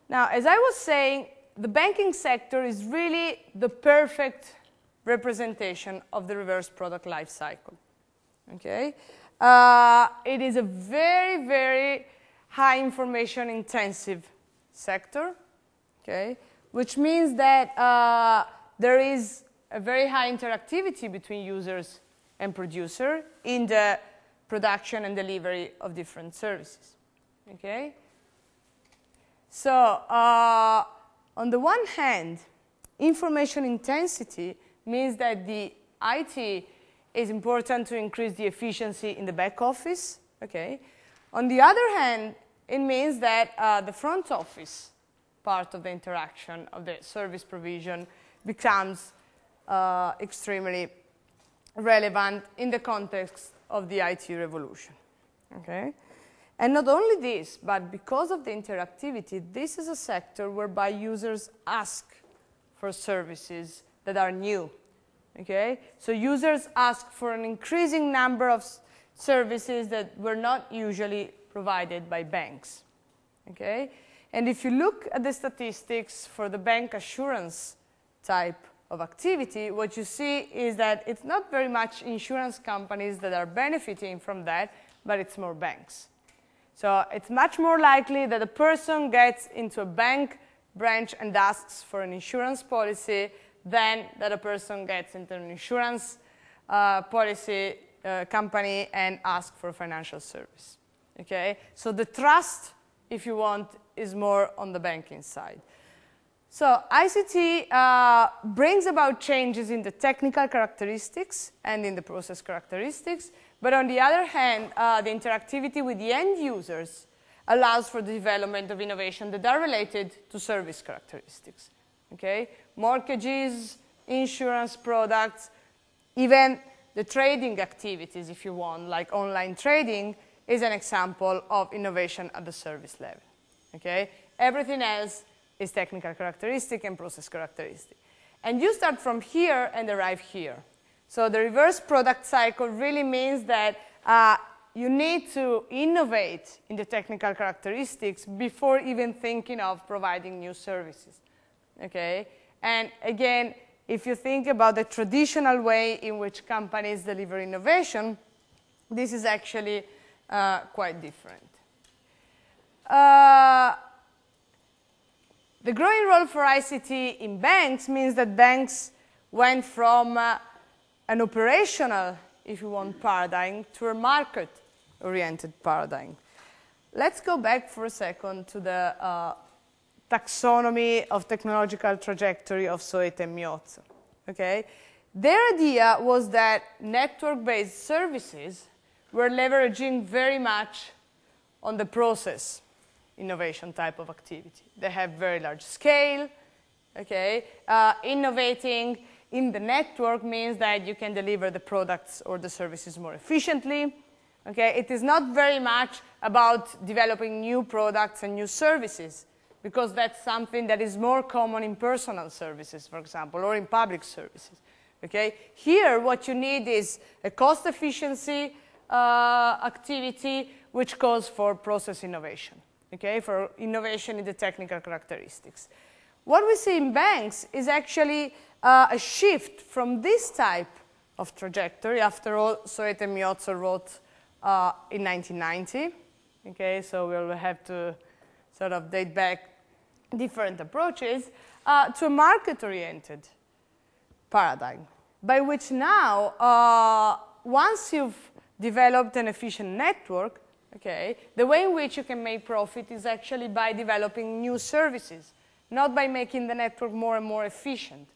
Now, as I was saying, the banking sector is really the perfect representation of the reverse product life cycle, okay? It is a very, very high information intensive sector, okay? Which means that there is a very high interactivity between users and producer in the production and delivery of different services, okay? So, on the one hand, information intensity means that the IT is important to increase the efficiency in the back office, okay? On the other hand, it means that the front office part of the interaction of the service provision becomes extremely relevant in the context of the IT revolution, okay? And not only this, but because of the interactivity, this is a sector whereby users ask for services that are new, okay? So users ask for an increasing number of services that were not usually provided by banks, okay? And if you look at the statistics for the bank assurance type of activity, what you see is that it's not very much insurance companies that are benefiting from that, but it's more banks. So it's much more likely that a person gets into a bank branch and asks for an insurance policy than that a person gets into an insurance policy company and asks for a financial service. Okay? So the trust, if you want, is more on the banking side. So ICT brings about changes in the technical characteristics and in the process characteristics, but on the other hand, the interactivity with the end users allows for the development of innovation that are related to service characteristics. Okay? Mortgages, insurance products, even the trading activities, if you want, like online trading, is an example of innovation at the service level. Okay? Everything else is technical characteristic and process characteristic. And you start from here and arrive here. So the reverse product cycle really means that you need to innovate in the technical characteristics before even thinking of providing new services. Okay? And again, if you think about the traditional way in which companies deliver innovation, this is actually quite different. The growing role for ICT in banks means that banks went from an operational, if you want, paradigm to a market-oriented paradigm. Let's go back for a second to the taxonomy of technological trajectory of Soet and Miozzo. Okay? Their idea was that network-based services were leveraging very much on the process innovation type of activity. They have very large scale. Okay? Innovating in the network means that you can deliver the products or the services more efficiently. Okay? It is not very much about developing new products and new services, because that's something that is more common in personal services, for example, or in public services. Okay? Here, what you need is a cost efficiency activity which calls for process innovation. Okay? For innovation in the technical characteristics. What we see in banks is actually a shift from this type of trajectory. After all, Soet and Miozzo wrote in 1990. Okay? So we'll have to sort of date back different approaches to a market-oriented paradigm, by which now, once you've developed an efficient network, okay, the way in which you can make profit is actually by developing new services, not by making the network more and more efficient.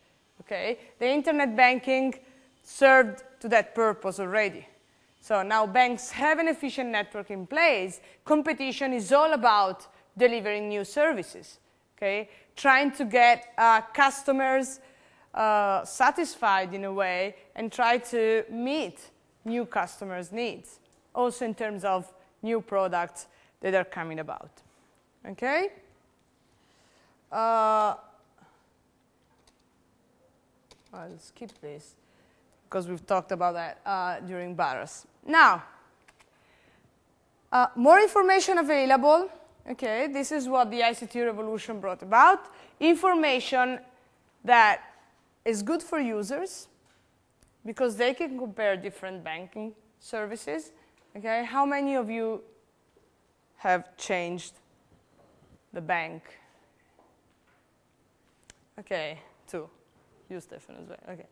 Okay? The internet banking served to that purpose already. So now banks have an efficient network in place. Competition is all about delivering new services. Okay? Trying to get customers satisfied in a way and try to meet new customers' needs, also in terms of new products that are coming about. Okay? I'll skip this because we've talked about that during Barras. Now, more information available. Okay, this is what the ICT revolution brought about. Information that is good for users because they can compare different banking services. Okay, how many of you have changed the bank? Okay, 2. You, Stefan, as well. Okay.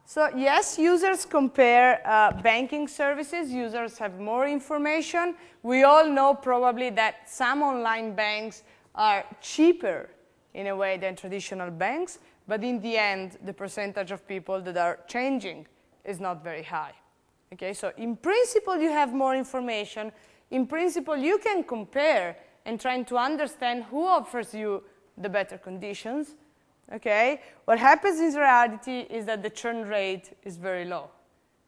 So yes, users compare banking services. Users have more information. We all know probably that some online banks are cheaper in a way than traditional banks, but in the end, the percentage of people that are changing is not very high. Okay, so in principle, you have more information. In principle, you can compare and try to understand who offers you the better conditions. Okay, what happens in reality is that the churn rate is very low.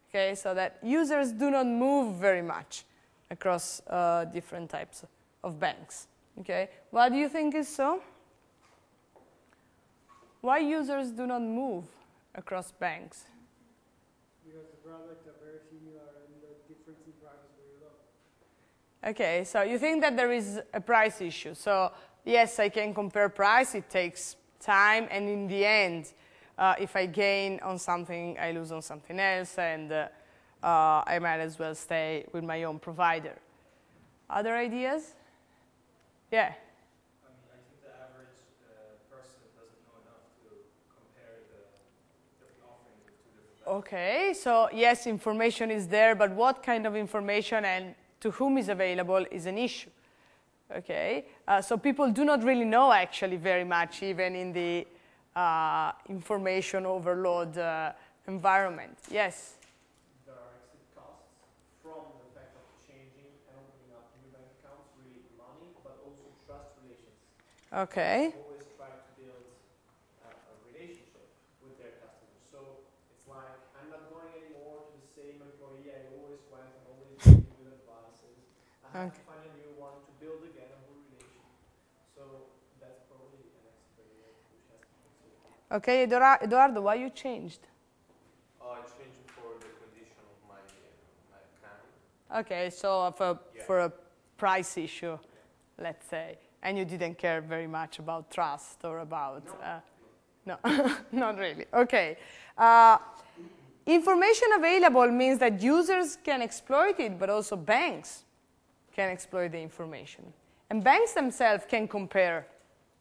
Okay, so that users do not move very much across different types of banks. Okay, why do you think is so? Why users do not move across banks? Because the products are very similar and the difference in price is very low. Okay, so you think that there is a price issue. So yes, I can compare price. It takes time, and in the end, if I gain on something, I lose on something else, and I might as well stay with my own provider. Other ideas? Yeah. I mean, I think the average person doesn't know enough to compare the different offerings of two different banks. Okay, so yes, information is there, but what kind of information and to whom is available is an issue. Okay, so people do not really know actually very much, even in the information overload environment. Yes? There are exit costs from the fact of changing and opening up new bank accounts, really money, but also trust relations. Okay. Always try to build a relationship with their customers. So it's like, I'm not going anymore to the same employee I always went and always gave good advices. I have to find a new one to build again a good relation. So that's probably an exit barrier which has to be considered. Okay, Eduardo, why you changed? I changed it for the condition of my account. Okay, so for a price issue, let's say, and you didn't care very much about trust or about... No, not really. Okay. Information available means that users can exploit it, but also banks can exploit the information. And banks themselves can compare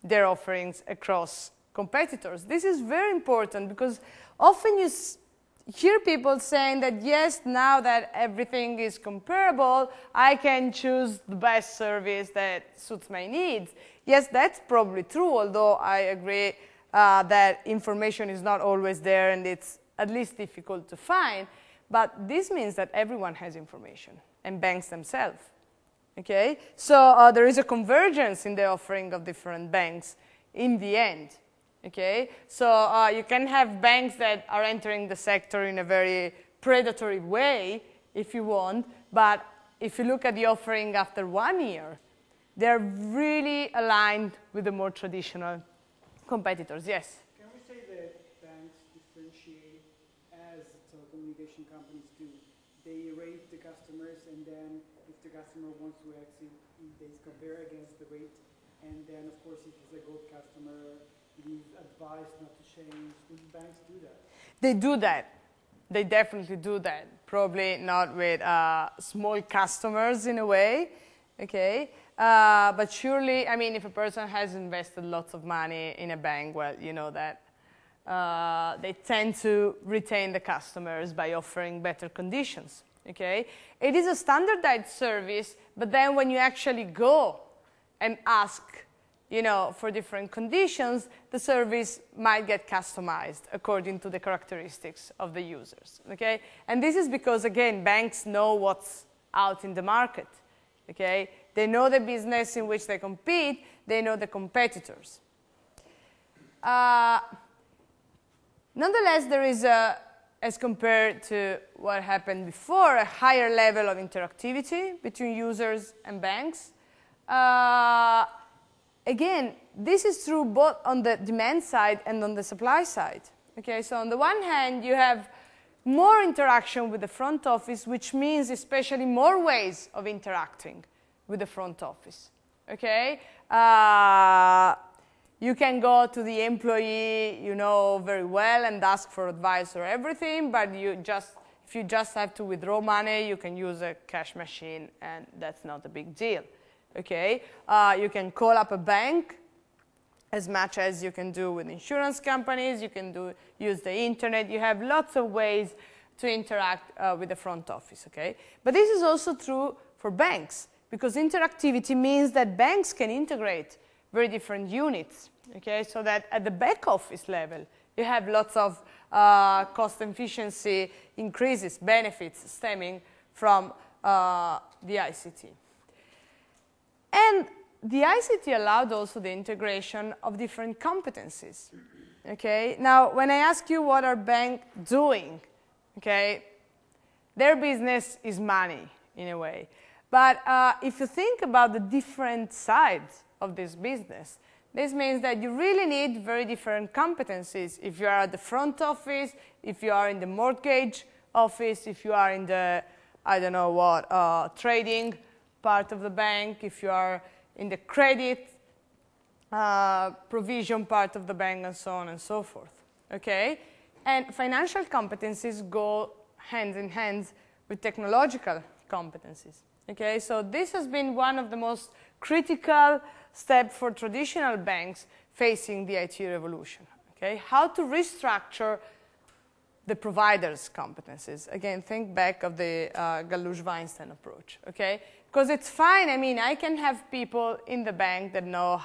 their offerings across competitors. This is very important because often you hear people saying that, yes, now that everything is comparable, I can choose the best service that suits my needs. Yes, that's probably true, although I agree that information is not always there and it's at least difficult to find. But this means that everyone has information, and banks themselves. Okay? So there is a convergence in the offering of different banks in the end. Okay? So you can have banks that are entering the sector in a very predatory way, if you want, but if you look at the offering after 1 year, they're really aligned with the more traditional competitors. Yes? Can we say that banks differentiate as telecommunication companies do? They rate the customers, and then if the customer wants to exit, they compare against the rate, and then, of course, if it's a gold customer, give advice not to change. Do banks do that? They do that. They definitely do that. Probably not with small customers in a way, okay? But surely, I mean, if a person has invested lots of money in a bank, well, you know that they tend to retain the customers by offering better conditions, okay? It is a standardized service, but then when you actually go and ask, you know, for different conditions, the service might get customized according to the characteristics of the users, okay? And this is because, again, banks know what's out in the market, okay? They know the business in which they compete, they know the competitors. Nonetheless, there is, as compared to what happened before, a higher level of interactivity between users and banks. Again, this is true both on the demand side and on the supply side. Okay, so on the one hand, you have more interaction with the front office, which means especially more ways of interacting with the front office. Okay, you can go to the employee you know very well and ask for advice or everything, but if you just have to withdraw money, you can use a cash machine, and that's not a big deal. Okay, you can call up a bank as much as you can do with insurance companies. You can use the internet. You have lots of ways to interact with the front office. Okay, but this is also true for banks, because interactivity means that banks can integrate very different units. Okay, so that at the back office level, you have lots of cost efficiency increases, benefits stemming from the ICT. And the ICT allowed also the integration of different competencies. Okay? Now, when I ask you what are banks doing, okay, their business is money in a way. But if you think about the different sides of this business, this means that you really need very different competencies. If you are at the front office, if you are in the mortgage office, if you are in the, I don't know what, trading part of the bank, if you are in the credit provision part of the bank, and so on and so forth. Okay? And financial competencies go hand in hand with technological competencies. Okay, so this has been one of the most critical steps for traditional banks facing the IT revolution. Okay, how to restructure the provider's competencies. Again, think back of the Galush-Weinstein approach. Okay, because it's fine. I mean, I can have people in the bank that know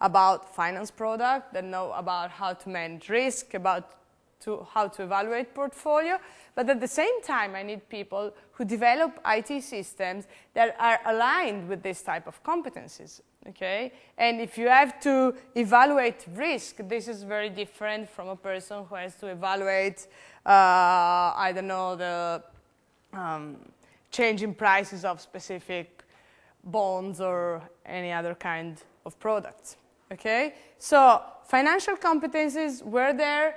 about finance product, that know about how to manage risk, about how to evaluate portfolio, but at the same time, I need people who develop IT systems that are aligned with this type of competencies, okay? And if you have to evaluate risk, this is very different from a person who has to evaluate, I don't know, the change in prices of specific bonds or any other kind of products, okay? So financial competencies were there.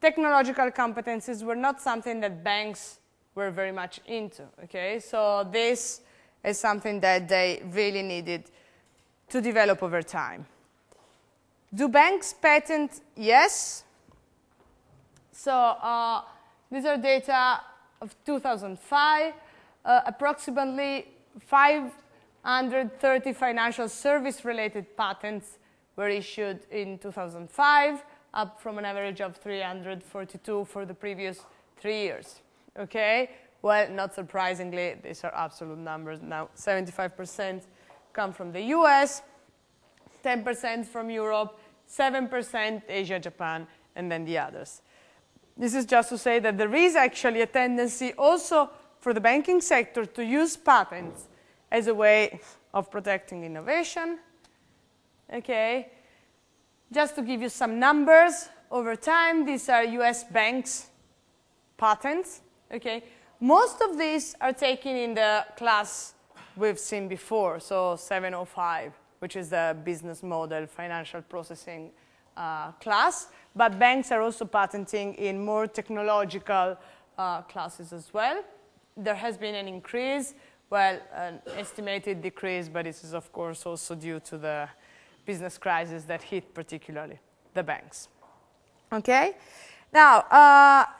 Technological competencies were not something that banks were very much into, okay? So this is something that they really needed to develop over time. Do banks patent? Yes. So these are data of 2005. Approximately 530 financial service-related patents were issued in 2005. Up from an average of 342 for the previous 3 years. Okay? Well, not surprisingly, these are absolute numbers now. 75% come from the US, 10% from Europe, 7% Asia, Japan, and then the others. This is just to say that there is actually a tendency also for the banking sector to use patents as a way of protecting innovation. Okay? Just to give you some numbers, over time, these are US banks' patents. Okay? Most of these are taken in the class we've seen before, so 705, which is the business model financial processing class. But banks are also patenting in more technological classes as well. There has been an increase, well, an estimated decrease, but this is, of course, also due to the business crisis that hit particularly the banks. Okay? Now,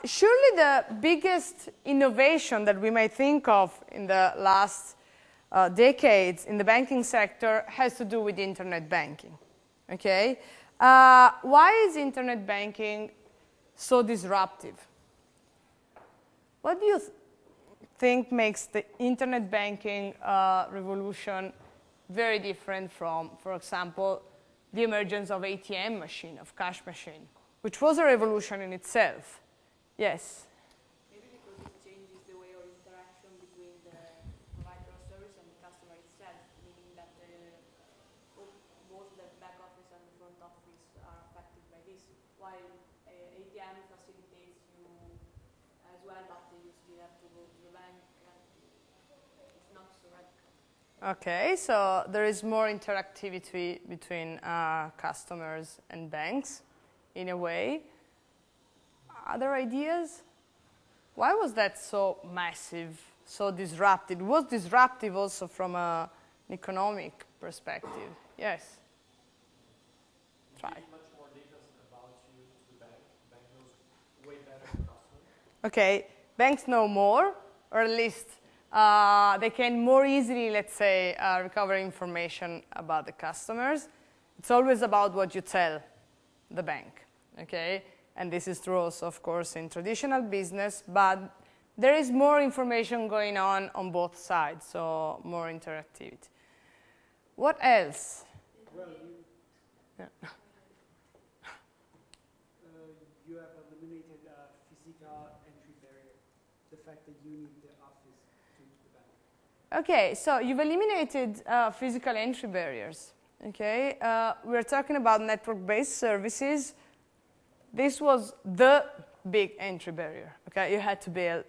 surely the biggest innovation that we may think of in the last decades in the banking sector has to do with internet banking. Okay? Why is internet banking so disruptive? What do you think makes the internet banking revolution very different from, for example, the emergence of ATM machine, of cash machine, which was a revolution in itself? Yes? Maybe because it changes the way of interaction between the provider of service and the customer itself, meaning that both the back office and the front office are affected by this, while ATM facilitates you as well, but you still have to go to the bank, and it's not so radical. Okay, so there is more interactivity between customers and banks, in a way. Other ideas? Why was that so massive, so disruptive? It was disruptive also from an economic perspective. Yes? Try. Give much more data about you to the bank. The bank knows way better than the customer. Okay, banks know more, or at least they can more easily, let's say, recover information about the customers. It's always about what you tell the bank, okay? And this is true also, of course, in traditional business, but there is more information going on both sides, so more interactivity. What else? Well, Yeah. you have eliminated physical entry barrier, the fact that you need the office to the bank. Okay, so you've eliminated physical entry barriers. Okay, we're talking about network-based services. This was the big entry barrier. Okay, you had to build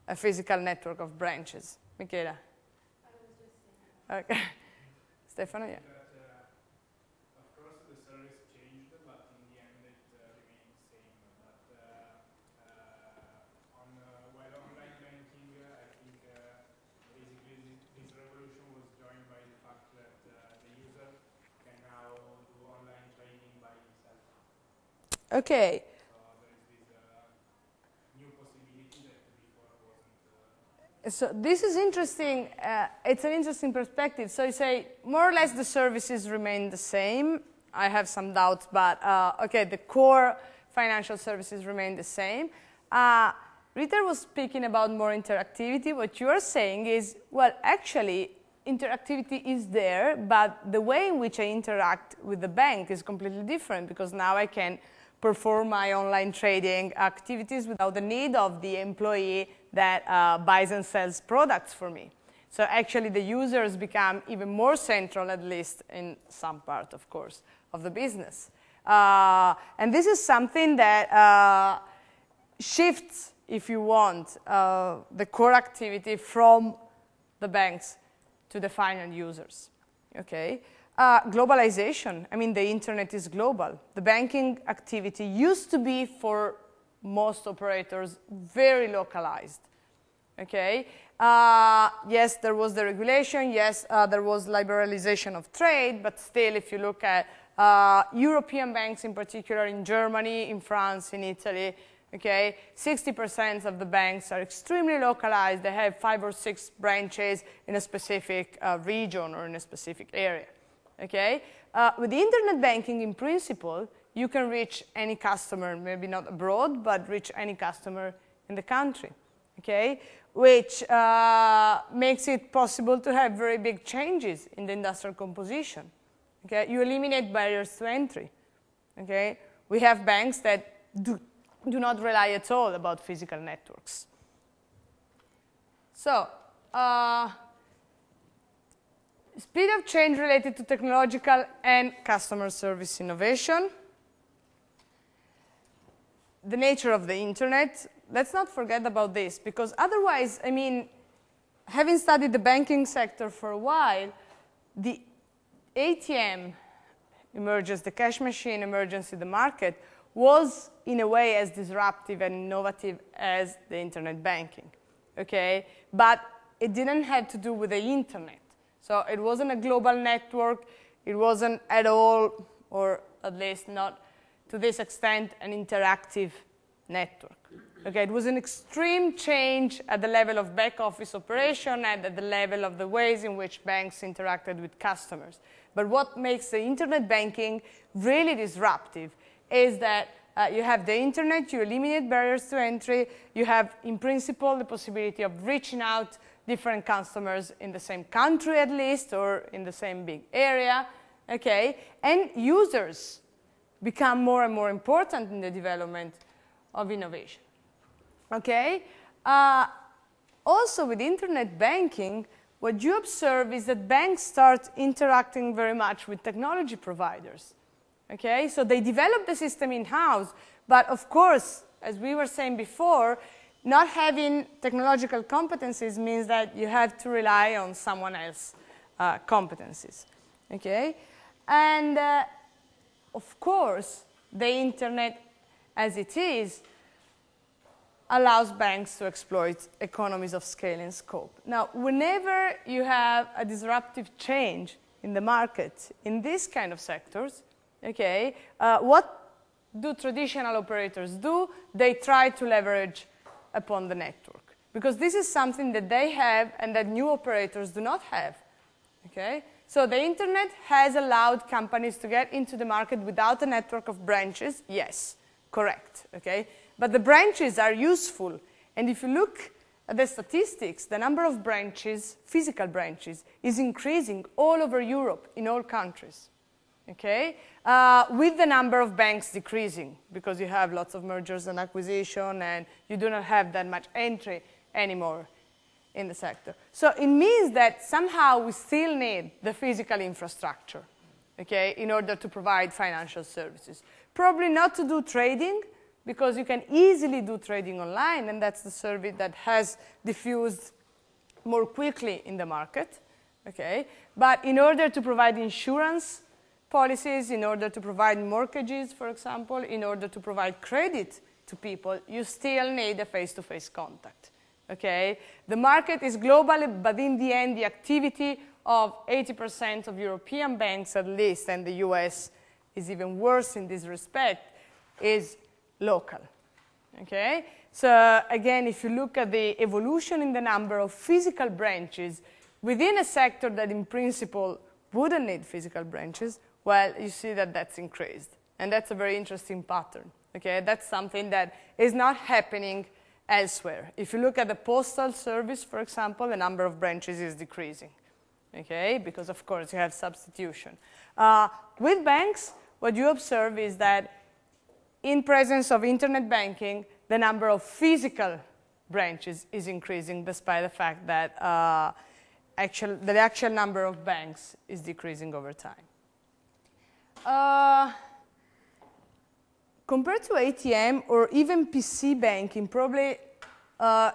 a physical network of branches. Michela. I was just saying. Okay. Stefano, yeah. That, of course, the service changed, but in the end it remained the same. But while online banking, I think basically this revolution was joined by the fact that the user can now do online trading by himself. Okay. So there is this new possibility that before wasn't. So this is interesting. It's an interesting perspective. So you say more or less the services remain the same. I have some doubts, but okay, the core financial services remain the same. Rita was speaking about more interactivity. What you are saying is, well, actually, interactivity is there, but the way in which I interact with the bank is completely different, because now I can perform my online trading activities without the need of the employee that buys and sells products for me. So actually the users become even more central, at least in some part, of course, of the business. And this is something that shifts, if you want, the core activity from the banks to the final users. Okay? Globalization, I mean, the internet is global. The banking activity used to be, for most operators, very localized. Okay? Yes, there was the regulation. Yes, there was liberalization of trade. But still, if you look at European banks in particular, in Germany, in France, in Italy, okay, 60% of the banks are extremely localized. They have 5 or 6 branches in a specific region or in a specific area. Okay? With internet banking, in principle, you can reach any customer, maybe not abroad, but reach any customer in the country. Okay? Which makes it possible to have very big changes in the industrial composition. Okay? You eliminate barriers to entry. Okay? We have banks that do not rely at all about physical networks. So, speed of change related to technological and customer service innovation. The nature of the internet. Let's not forget about this, because otherwise, I mean, having studied the banking sector for a while, the ATM emergence, the cash machine emergence in the market, was in a way as disruptive and innovative as the internet banking. Okay? But it didn't have to do with the internet. So it wasn't a global network. It wasn't at all, or at least not to this extent, an interactive network. Okay, it was an extreme change at the level of back office operation and at the level of the ways in which banks interacted with customers. But what makes the internet banking really disruptive is that you have the internet, you eliminate barriers to entry, you have, in principle, the possibility of reaching out different customers in the same country at least, or in the same big area, okay? And users become more and more important in the development of innovation, okay? Also with internet banking, what you observe is that banks start interacting very much with technology providers, okay? So they develop the system in-house, but of course, as we were saying before, not having technological competencies means that you have to rely on someone else's competencies, okay? And of course, the internet as it is allows banks to exploit economies of scale and scope. Now, whenever you have a disruptive change in the market in these kind of sectors, okay, what do traditional operators do? They try to leverage upon the network, because this is something that they have and that new operators do not have, okay? So the internet has allowed companies to get into the market without a network of branches, yes, correct, okay? But the branches are useful, and if you look at the statistics, the number of branches, physical branches, is increasing all over Europe, in all countries, okay? With the number of banks decreasing, because you have lots of mergers and acquisition, and you do not have that much entry anymore in the sector. So it means that somehow we still need the physical infrastructure, okay, in order to provide financial services. Probably not to do trading, because you can easily do trading online, and that's the service that has diffused more quickly in the market, okay? But in order to provide insurance policies, in order to provide mortgages, for example, in order to provide credit to people, you still need a face-to-face contact, okay? The market is global, but in the end, the activity of 80% of European banks at least, and the US is even worse in this respect, is local, okay? So again, if you look at the evolution in the number of physical branches within a sector that in principle wouldn't need physical branches, well, you see that that's increased. And that's a very interesting pattern. Okay? That's something that is not happening elsewhere. If you look at the postal service, for example, the number of branches is decreasing. Okay? Because, of course, you have substitution. With banks, what you observe is that in presence of internet banking, the number of physical branches is increasing despite the fact that the actual number of banks is decreasing over time. Compared to ATM or even PC banking, probably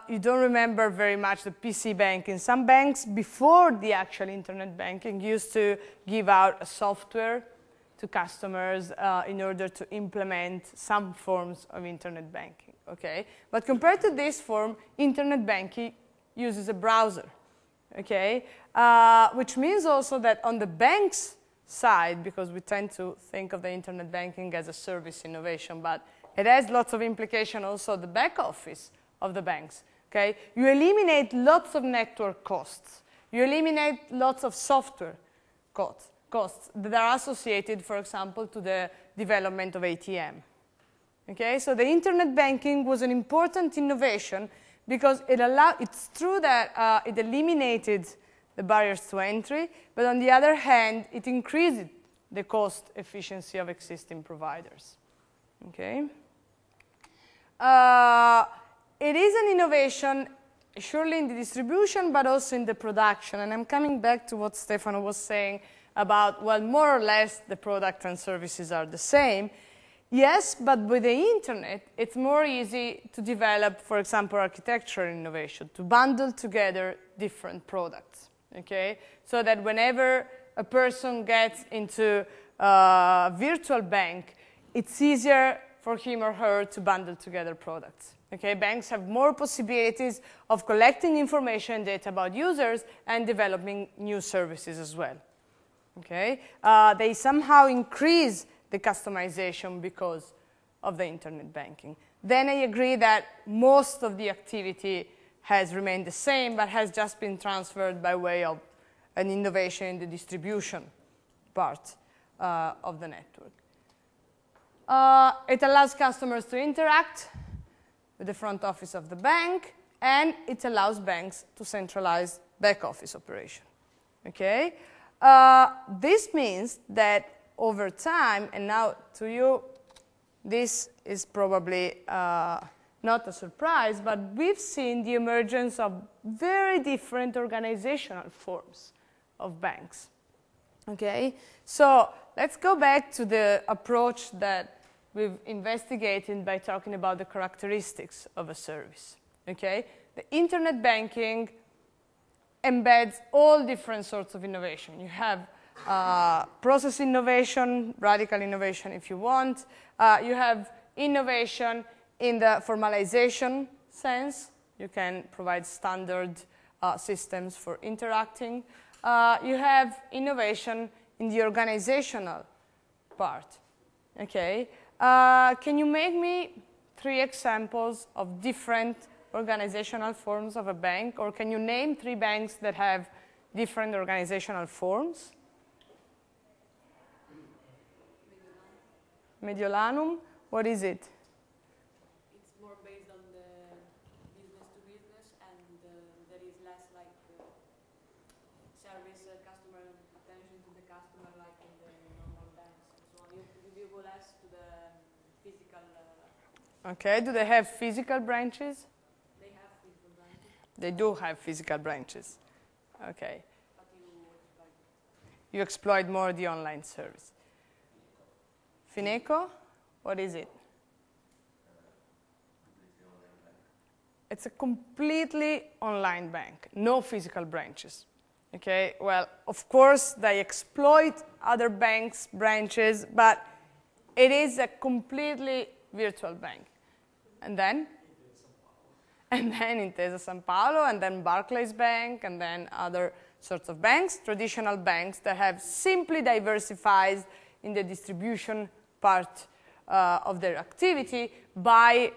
you don't remember very much the PC banking. Some banks, before the actual internet banking, used to give out a software to customers in order to implement some forms of internet banking. Okay? But compared to this form, internet banking uses a browser. Okay? Which means also that on the bank's side, because we tend to think of the internet banking as a service innovation, but it has lots of implication also the back office of the banks. Okay? You eliminate lots of network costs. You eliminate lots of software costs that are associated, for example, to the development of ATM. Okay? So the internet banking was an important innovation because it's true that it eliminated the barriers to entry, but on the other hand, it increased the cost efficiency of existing providers. Okay? It is an innovation, surely in the distribution, but also in the production. And I'm coming back to what Stefano was saying about, well, more or less the product and services are the same. Yes, but with the internet, it's more easy to develop, for example, architectural innovation, to bundle together different products. Okay? So that whenever a person gets into a virtual bank, it's easier for him or her to bundle together products. Okay? Banks have more possibilities of collecting information and data about users and developing new services as well. Okay? They somehow increase the customization because of the internet banking. Then I agree that most of the activity has remained the same, but has just been transferred by way of an innovation in the distribution part of the network. It allows customers to interact with the front office of the bank, and it allows banks to centralize back office operation. Okay? This means that over time, and now to you, this is probably not a surprise, but we've seen the emergence of very different organizational forms of banks. Okay? So let's go back to the approach that we've investigated by talking about the characteristics of a service. Okay? The internet banking embeds all different sorts of innovation. You have process innovation, radical innovation if you want. You have innovation in the formalization sense. You can provide standard systems for interacting. You have innovation in the organizational part. Okay? Can you make me 3 examples of different organizational forms of a bank? Or can you name 3 banks that have different organizational forms? Mediolanum, what is it? It's more based on the business to business, and there is less like service customer attention to the customer like in the normal banks and so on. You go less to the physical. Okay, do they have physical branches? They have physical branches. They do have physical branches. Okay. But You exploit more the online service. Fineco, what is it? It's a completely online bank, no physical branches. Okay, well, of course, they exploit other banks' branches, but it is a completely virtual bank. And then? And then Intesa Sanpaolo, and then Barclays Bank, and then other sorts of banks, traditional banks that have simply diversified in the distribution part of their activity by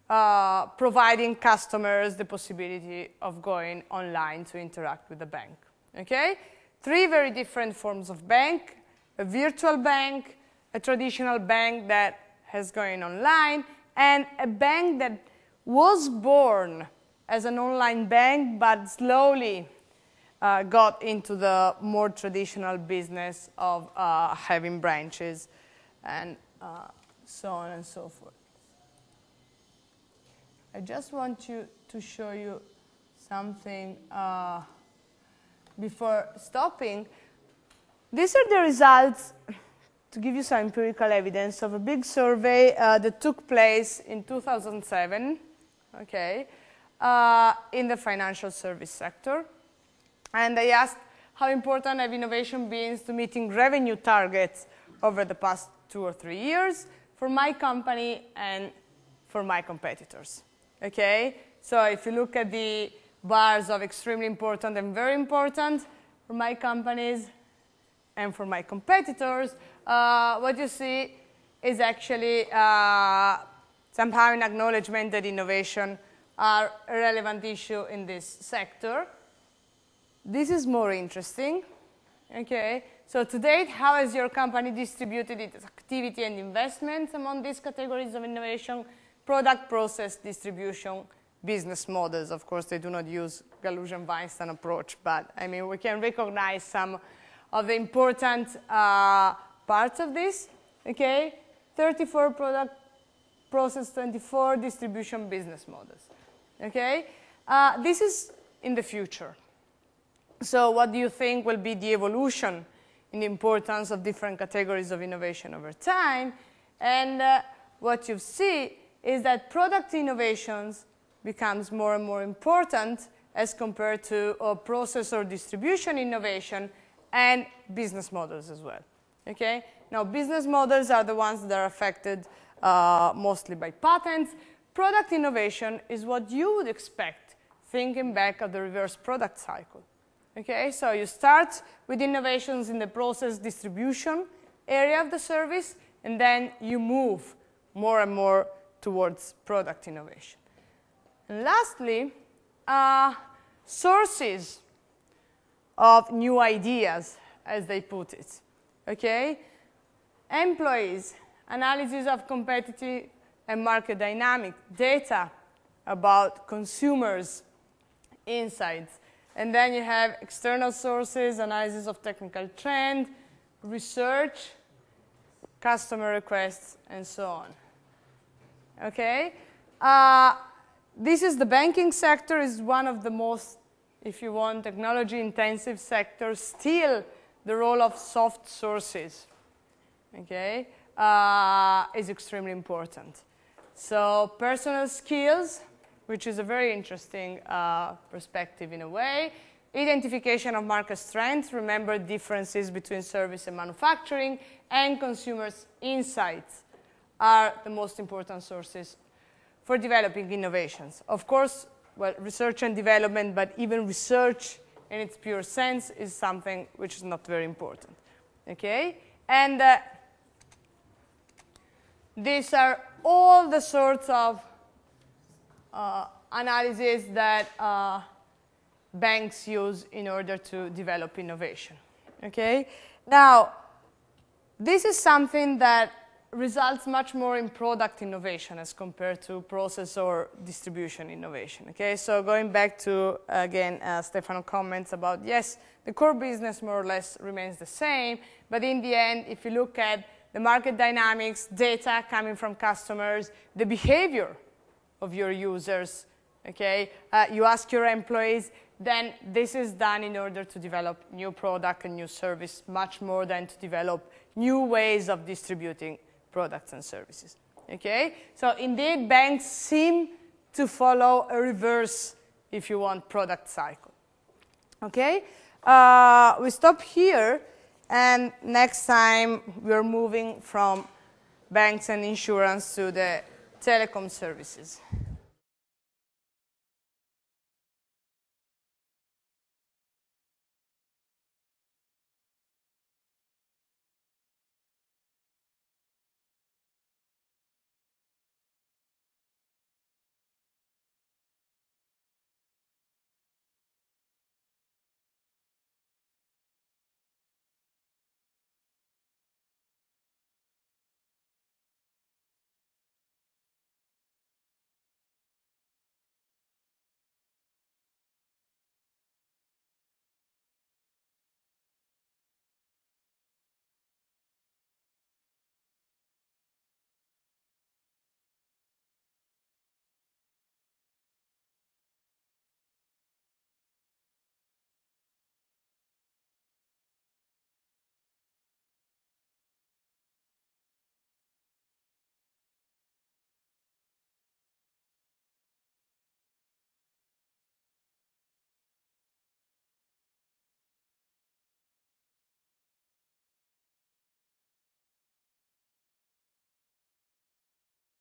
providing customers the possibility of going online to interact with the bank. Okay? 3 very different forms of bank: a virtual bank, a traditional bank that has going online, and a bank that was born as an online bank but slowly got into the more traditional business of having branches and so on and so forth. I just want to show you something before stopping. These are the results, to give you some empirical evidence, of a big survey that took place in 2007, okay, in the financial service sector. And I asked how important have innovation been to meeting revenue targets over the past 2 or 3 years for my company and for my competitors. Okay? So if you look at the bars of extremely important and very important for my companies and for my competitors, what you see is actually somehow an acknowledgement that innovation are a relevant issue in this sector. This is more interesting. Okay? So to date, how has your company distributed its activity and investments among these categories of innovation? Product, process, distribution, business models. Of course, they do not use Galois-Weinstein approach, but I mean, we can recognize some of the important parts of this. Okay? 34 product, process, 24 distribution, business models. Okay? This is in the future. So what do you think will be the evolution in the importance of different categories of innovation over time? And what you see is that product innovations becomes more and more important as compared to process or distribution innovation and business models as well. Okay? Now, business models are the ones that are affected mostly by patents. Product innovation is what you would expect thinking back of the reverse product cycle. Okay, so you start with innovations in the process distribution area of the service, and then you move more and more towards product innovation. And lastly, sources of new ideas, as they put it. Okay, employees, analysis of competitive and market dynamic, data about consumers, insights. And then you have external sources, analysis of technical trend, research, customer requests, and so on. Okay? This is the banking sector, is one of the most, if you want, technology-intensive sectors. Still, the role of soft sources, okay, is extremely important. So personal skills, which is a very interesting perspective in a way. Identification of market strengths. Remember differences between service and manufacturing. And consumers' insights are the most important sources for developing innovations. Of course, well, research and development, but even research in its pure sense is something which is not very important. Okay? And these are all the sorts of analysis that banks use in order to develop innovation. Okay? Now, this is something that results much more in product innovation as compared to process or distribution innovation. Okay? So going back to, again, Stefano's comments about, yes, the core business more or less remains the same, but in the end, if you look at the market dynamics, data coming from customers, the behavior of your users, okay? You ask your employees, then this is done in order to develop new product and new service, much more than to develop new ways of distributing products and services, okay? So indeed, banks seem to follow a reverse, if you want, product cycle, okay? We stop here, and next time we're moving from banks and insurance to the telecom services.